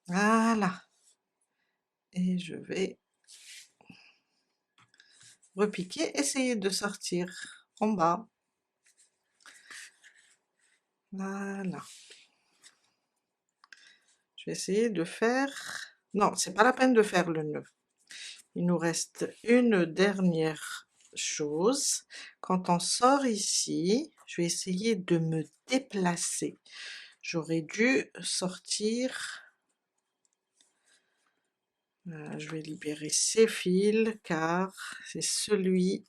Speaker 1: Voilà. Et je vais repiquer, essayer de sortir en bas. Voilà. Je vais essayer de faire... Non, c'est pas la peine de faire le nœud. Il nous reste une dernière chose. Quand on sort ici, je vais essayer de me déplacer. J'aurais dû sortir... je vais libérer ces fils car c'est celui...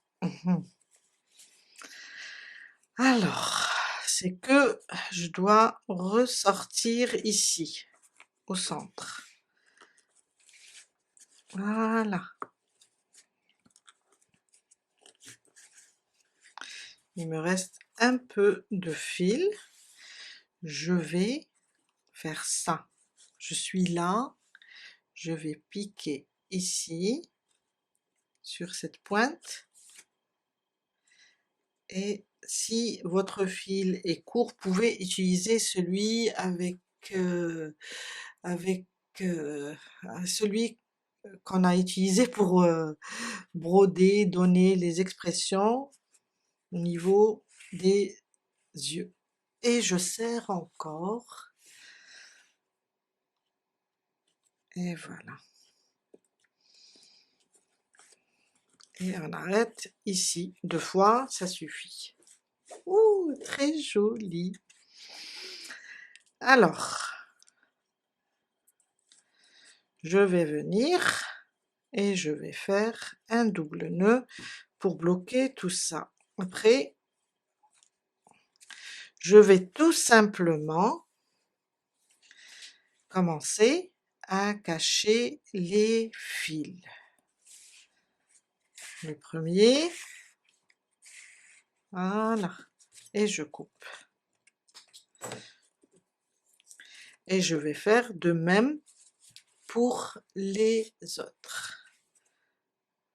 Speaker 1: Alors, c'est que je dois ressortir ici, au centre. Voilà. Il me reste un peu de fil. Je vais faire ça. Je suis là, je vais piquer ici, sur cette pointe. Et si votre fil est court, vous pouvez utiliser celui avec celui qu'on a utilisé pour broder, donner les expressions au niveau des yeux. Et je serre encore. Et voilà. Et on arrête ici. 2 fois, ça suffit. Ouh, très joli. Alors, je vais venir et je vais faire un double nœud pour bloquer tout ça. Après, je vais tout simplement commencer à cacher les fils. Le premier, voilà, et je coupe. Et je vais faire de même pour les autres.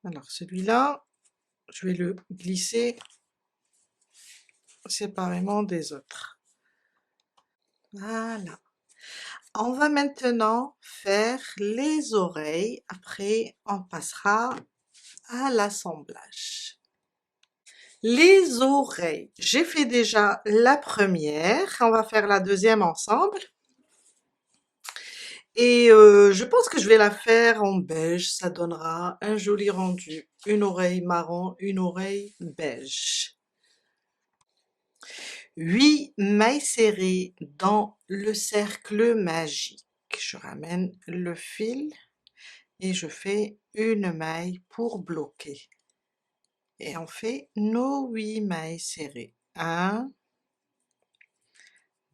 Speaker 1: Alors celui-là, je vais le glisser séparément des autres. Voilà. On va maintenant faire les oreilles, après on passera à l'assemblage. Les oreilles, j'ai fait déjà la première, on va faire la deuxième ensemble. Et je pense que je vais la faire en beige, ça donnera un joli rendu. Une oreille marron, une oreille beige. 8 mailles serrées dans le cercle magique. Je ramène le fil et je fais une maille pour bloquer. Et on fait nos 8 mailles serrées. 1,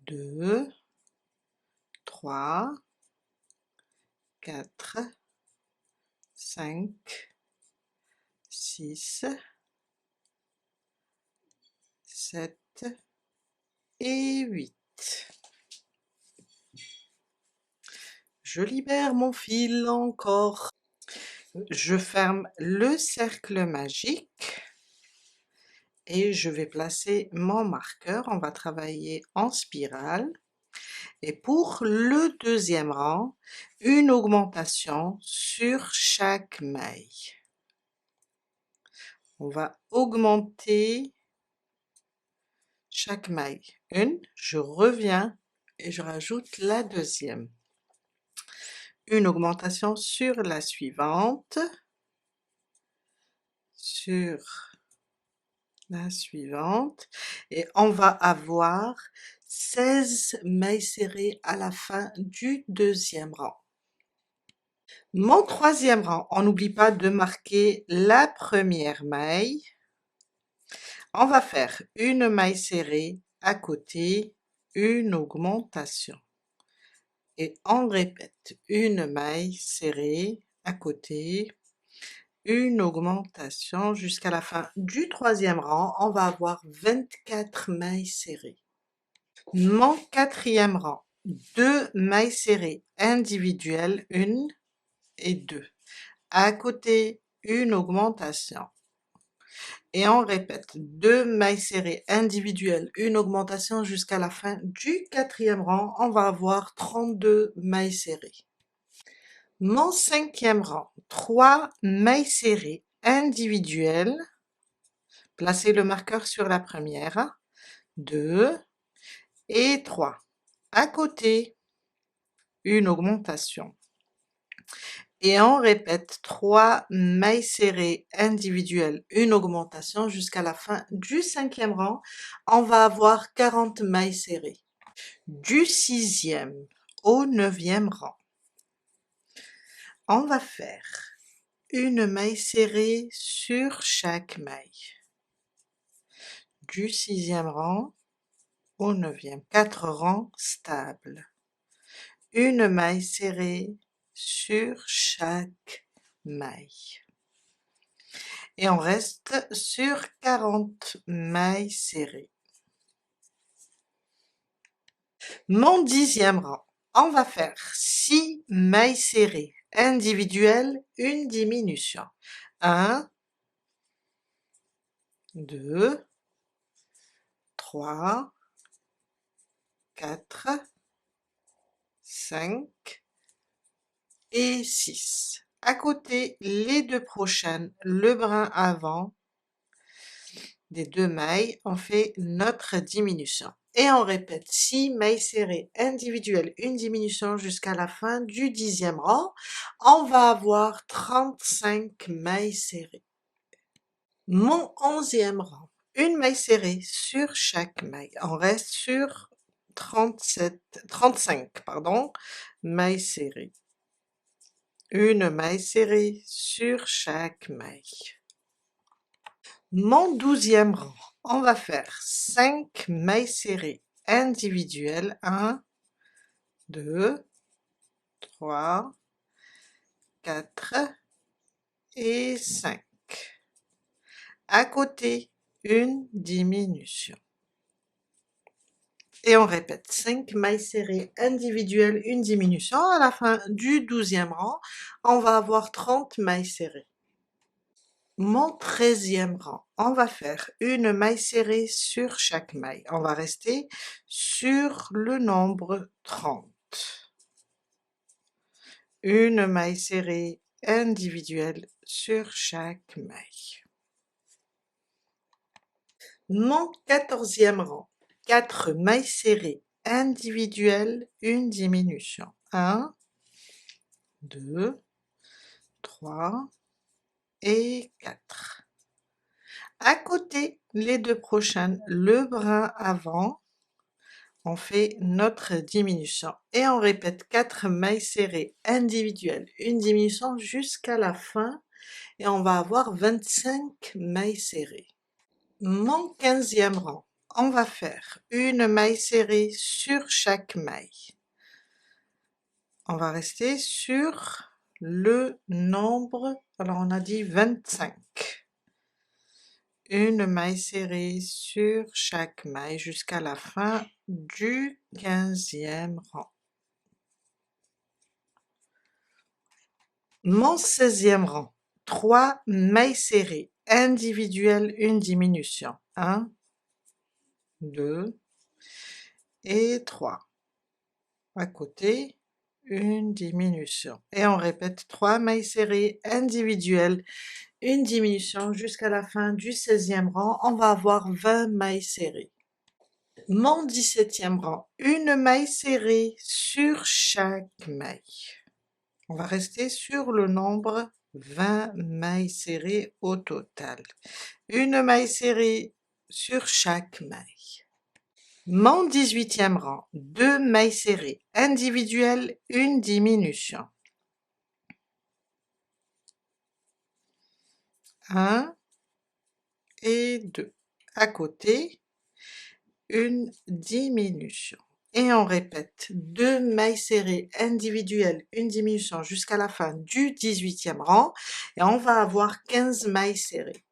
Speaker 1: 2, 3, 4, 5, 6, 7 et 8. Je libère mon fil encore. Je ferme le cercle magique et je vais placer mon marqueur. On va travailler en spirale. Et pour le deuxième rang, une augmentation sur chaque maille. On va augmenter chaque maille. Une, je reviens et je rajoute la deuxième. Une augmentation sur la suivante, sur la suivante, et on va avoir 16 mailles serrées à la fin du deuxième rang. Mon troisième rang, on n'oublie pas de marquer la première maille. On va faire une maille serrée à côté, une augmentation. Et on répète, une maille serrée à côté, une augmentation jusqu'à la fin du troisième rang. On va avoir 24 mailles serrées. Mon quatrième rang, 2 mailles serrées individuelles, 1 et 2. À côté, une augmentation. Et on répète, 2 mailles serrées individuelles, une augmentation jusqu'à la fin du quatrième rang. On va avoir 32 mailles serrées. Mon cinquième rang, 3 mailles serrées individuelles. Placez le marqueur sur la première, 2 et 3. À côté, une augmentation. Et on répète 3 mailles serrées individuelles, une augmentation jusqu'à la fin du cinquième rang. On va avoir 40 mailles serrées. Du sixième au neuvième rang, on va faire une maille serrée sur chaque maille. Du sixième rang au neuvième, 4 rangs stables. Une maille serrée sur chaque maille. Et on reste sur 40 mailles serrées. Mon dixième rang, on va faire 6 mailles serrées individuelles, une diminution. 1, 2, 3, 4, 5 et 6. À côté, les deux prochaines, le brin avant des 2 mailles, on fait notre diminution. Et on répète 6 mailles serrées individuelles, une diminution jusqu'à la fin du dixième rang. On va avoir 35 mailles serrées. Mon onzième rang, une maille serrée sur chaque maille. On reste sur 35 mailles serrées. Une maille serrée sur chaque maille. Mon 12e rang, on va faire 5 mailles serrées individuelles, 1, 2, 3, 4 et 5. À côté, une diminution. Et on répète, 5 mailles serrées individuelles, une diminution. À la fin du 12e rang, on va avoir 30 mailles serrées. Mon 13e rang, on va faire une maille serrée sur chaque maille. On va rester sur le nombre 30. Une maille serrée individuelle sur chaque maille. Mon 14e rang, 4 mailles serrées individuelles, une diminution. 1, 2, 3 et 4. À côté, les deux prochaines, le brin avant, on fait notre diminution. Et on répète 4 mailles serrées individuelles, une diminution jusqu'à la fin. Et on va avoir 25 mailles serrées. Mon 15e rang, on va faire une maille serrée sur chaque maille. On va rester sur le nombre, alors on a dit 25. Une maille serrée sur chaque maille jusqu'à la fin du 15e rang. Mon 16e rang, 3 mailles serrées individuelles, une diminution. 1, 2 et 3. À côté, une diminution. Et on répète 3 mailles serrées individuelles, une diminution jusqu'à la fin du 16e rang. On va avoir 20 mailles serrées. Mon 17e rang, une maille serrée sur chaque maille. On va rester sur le nombre 20 mailles serrées au total. Une maille serrée sur chaque maille. Mon 18e rang, 2 mailles serrées individuelles, une diminution. 1 et 2. À côté, une diminution. Et on répète 2 mailles serrées individuelles, une diminution jusqu'à la fin du 18e rang. Et on va avoir 15 mailles serrées.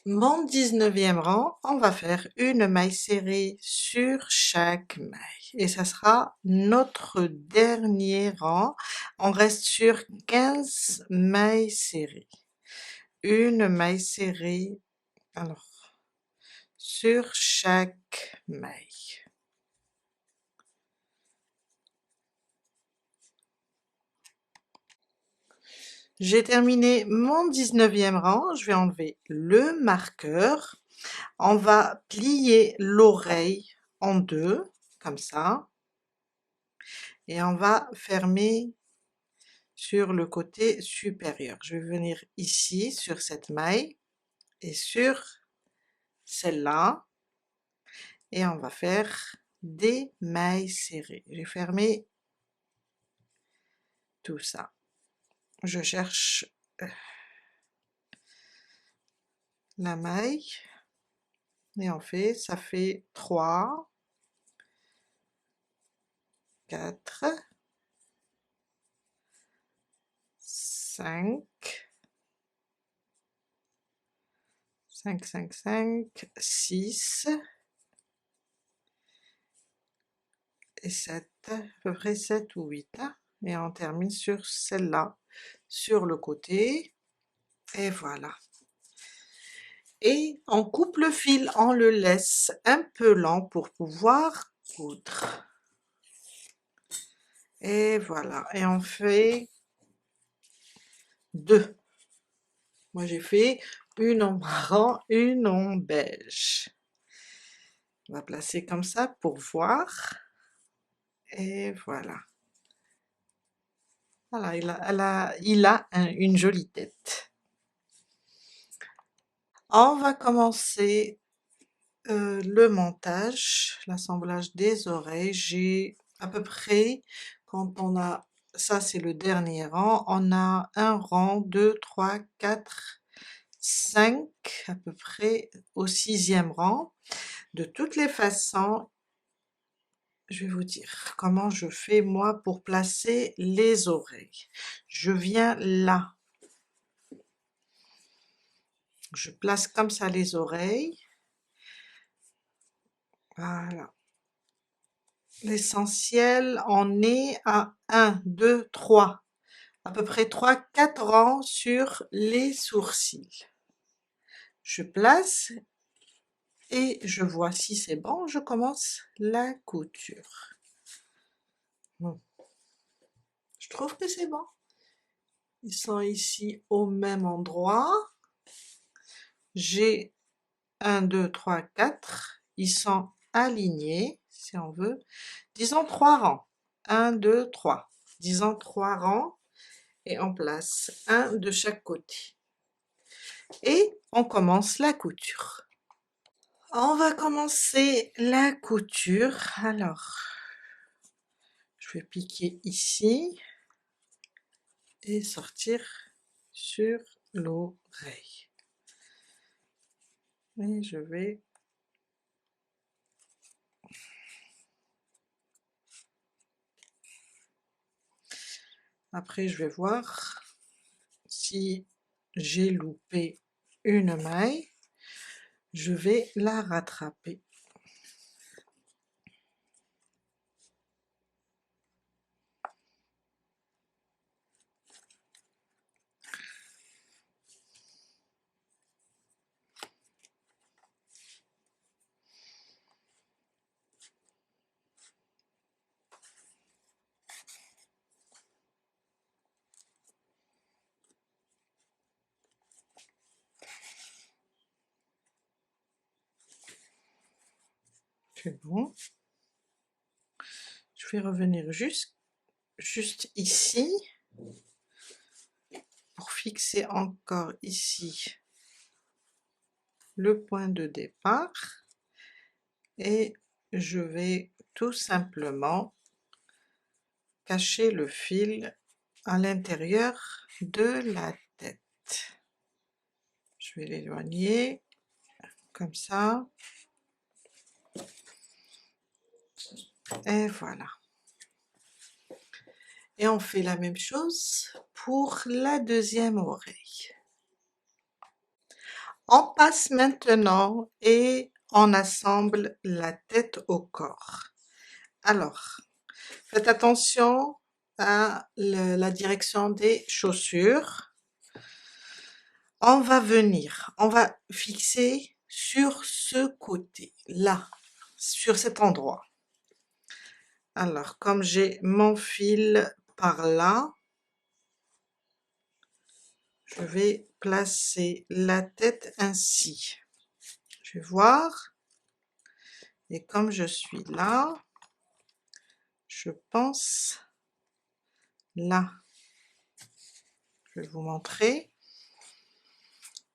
Speaker 1: Mon 19e rang, on va faire une maille serrée sur chaque maille. Et ça sera notre dernier rang. On reste sur 15 mailles serrées. Une maille serrée, alors, sur chaque maille. J'ai terminé mon 19e rang, je vais enlever le marqueur. On va plier l'oreille en deux, comme ça. Et on va fermer sur le côté supérieur. Je vais venir ici, sur cette maille, et sur celle-là. Et on va faire des mailles serrées. J'ai fermé tout ça. Je cherche la maille et on fait, ça fait 3, 4, 5, 5, 5, 5, 6 et 7, à peu près 7 ou 8, hein, et on termine sur celle-là, sur le côté, et voilà. Et on coupe le fil, on le laisse un peu lent pour pouvoir coudre. Et voilà, et on fait 2. Moi j'ai fait une en marron, une en beige. On va placer comme ça pour voir. Et voilà. Voilà, il a une jolie tête. On va commencer le montage, l'assemblage des oreilles. J'ai à peu près, quand on a, ça c'est le dernier rang, on a un rang, 2, 3, 4, 5 à peu près au 6e rang. De toutes les façons, je vais vous dire comment je fais moi pour placer les oreilles. Je viens là, je place comme ça les oreilles, voilà. L'essentiel, on est à 1, 2, 3, à peu près 3, 4 rangs sur les sourcils. Je place et je vois si c'est bon, je commence la couture. Je trouve que c'est bon. Ils sont ici au même endroit. J'ai 1, 2, 3, 4. Ils sont alignés, si on veut. Disons 3 rangs. 1, 2, 3. Disons 3 rangs. Et on place un de chaque côté. Et on commence la couture. On va commencer la couture. Alors, je vais piquer ici et sortir sur l'oreille. Et je vais après je vais voir si j'ai loupé une maille, je vais la rattraper. C'est bon. Je vais revenir juste ici pour fixer encore ici le point de départ et je vais tout simplement cacher le fil à l'intérieur de la tête. Je vais l'éloigner comme ça et voilà. Et on fait la même chose pour la deuxième oreille. On passe maintenant et on assemble la tête au corps. Alors, faites attention à la direction des chaussures. On va venir, on va fixer sur ce côté, là, sur cet endroit. Alors, comme j'ai mon fil par là, je vais placer la tête ainsi. Je vais voir, et comme je suis là, je pense là. Je vais vous montrer.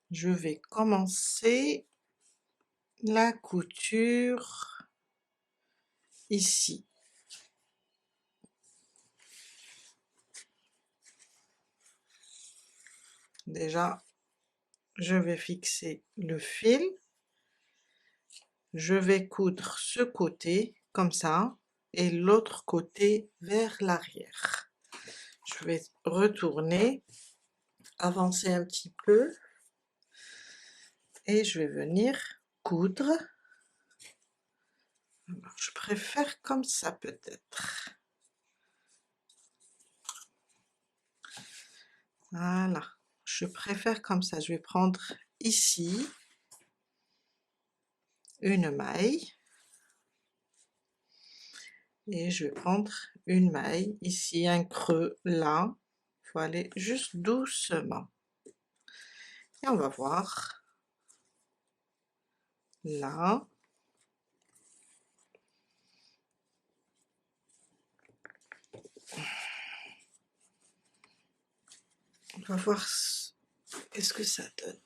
Speaker 1: Je vais commencer la couture ici. Déjà, je vais fixer le fil. Je vais coudre ce côté comme ça et l'autre côté vers l'arrière. Je vais retourner, avancer un petit peu et je vais venir coudre. Alors, je préfère comme ça peut-être. Voilà, je préfère comme ça. Je vais prendre ici une maille et je vais prendre une maille ici, un creux là. Il faut aller juste doucement. Et on va voir là. On va voir qu'est-ce que ça donne.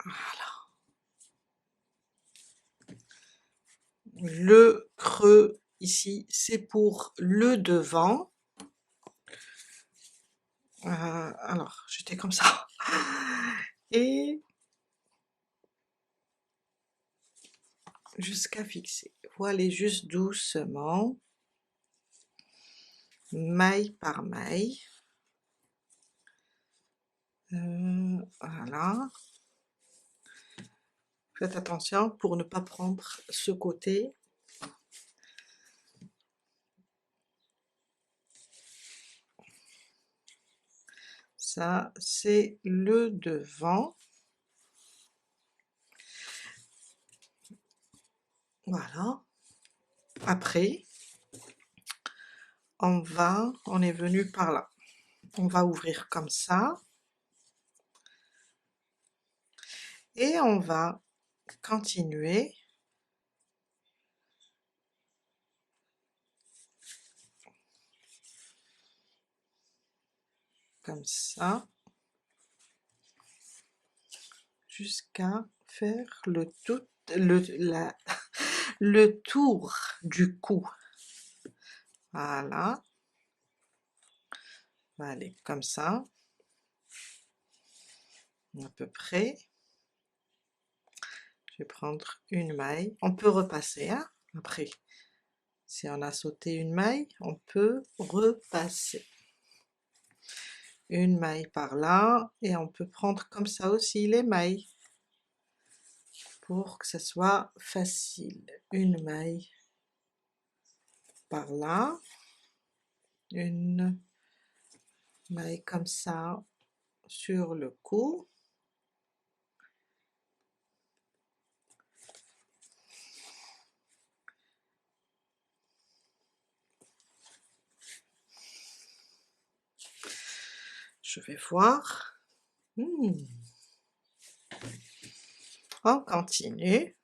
Speaker 1: Voilà. Le creux ici, c'est pour le devant. Alors, j'étais comme ça. Et jusqu'à fixer. Voilez juste doucement, maille par maille. Voilà. Faites attention pour ne pas prendre ce côté. Ça, c'est le devant. Voilà. Après, on est venu par là. On va ouvrir comme ça. Et on va continuer comme ça jusqu'à faire le tour du cou. Voilà. On va aller comme ça, à peu près. Je vais prendre une maille. On peut repasser, hein, après. Si on a sauté une maille, on peut repasser. Une maille par là, et on peut prendre comme ça aussi les mailles, pour que ce soit facile. Une maille par là, une maille comme ça sur le cou. Je vais voir. On continue.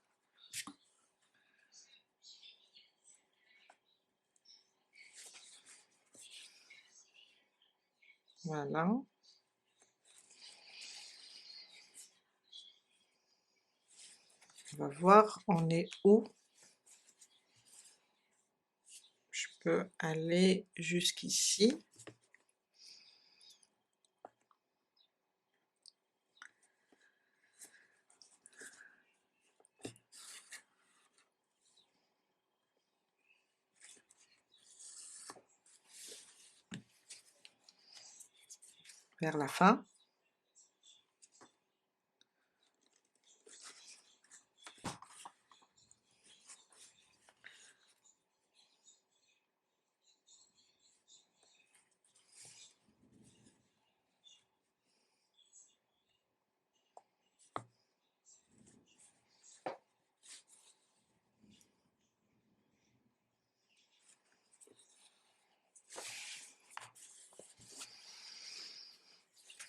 Speaker 1: Voilà. On va voir, on est où. Je peux aller jusqu'ici. Vers la fin.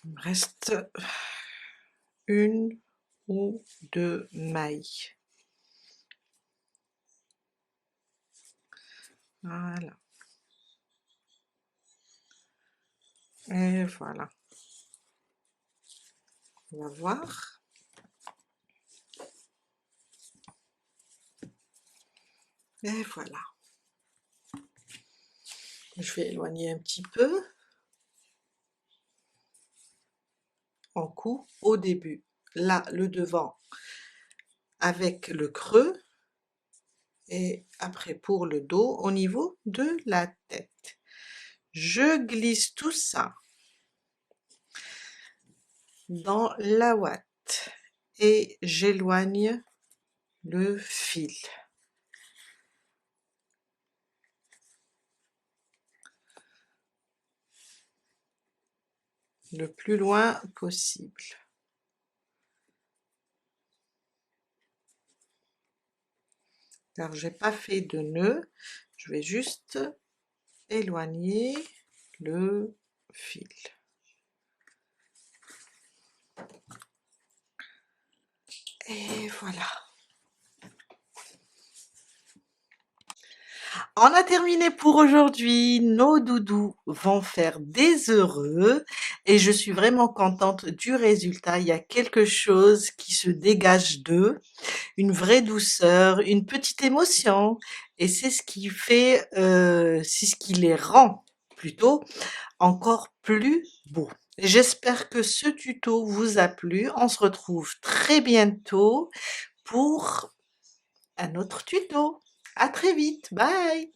Speaker 1: Il me reste une ou deux mailles. Voilà. Et voilà. On va voir. Et voilà. Je vais éloigner un petit peu. En cou au début. Là, le devant avec le creux. Et après pour le dos au niveau de la tête. Je glisse tout ça dans la ouate et j'éloigne le fil. Le plus loin possible. Car j'ai pas fait de nœud, je vais juste éloigner le fil. Et voilà. On a terminé pour aujourd'hui. Nos doudous vont faire des heureux et je suis vraiment contente du résultat. Il y a quelque chose qui se dégage d'eux, une vraie douceur, une petite émotion et c'est ce qui fait, c'est ce qui les rend plutôt encore plus beau. J'espère que ce tuto vous a plu. On se retrouve très bientôt pour un autre tuto. À très vite. Bye!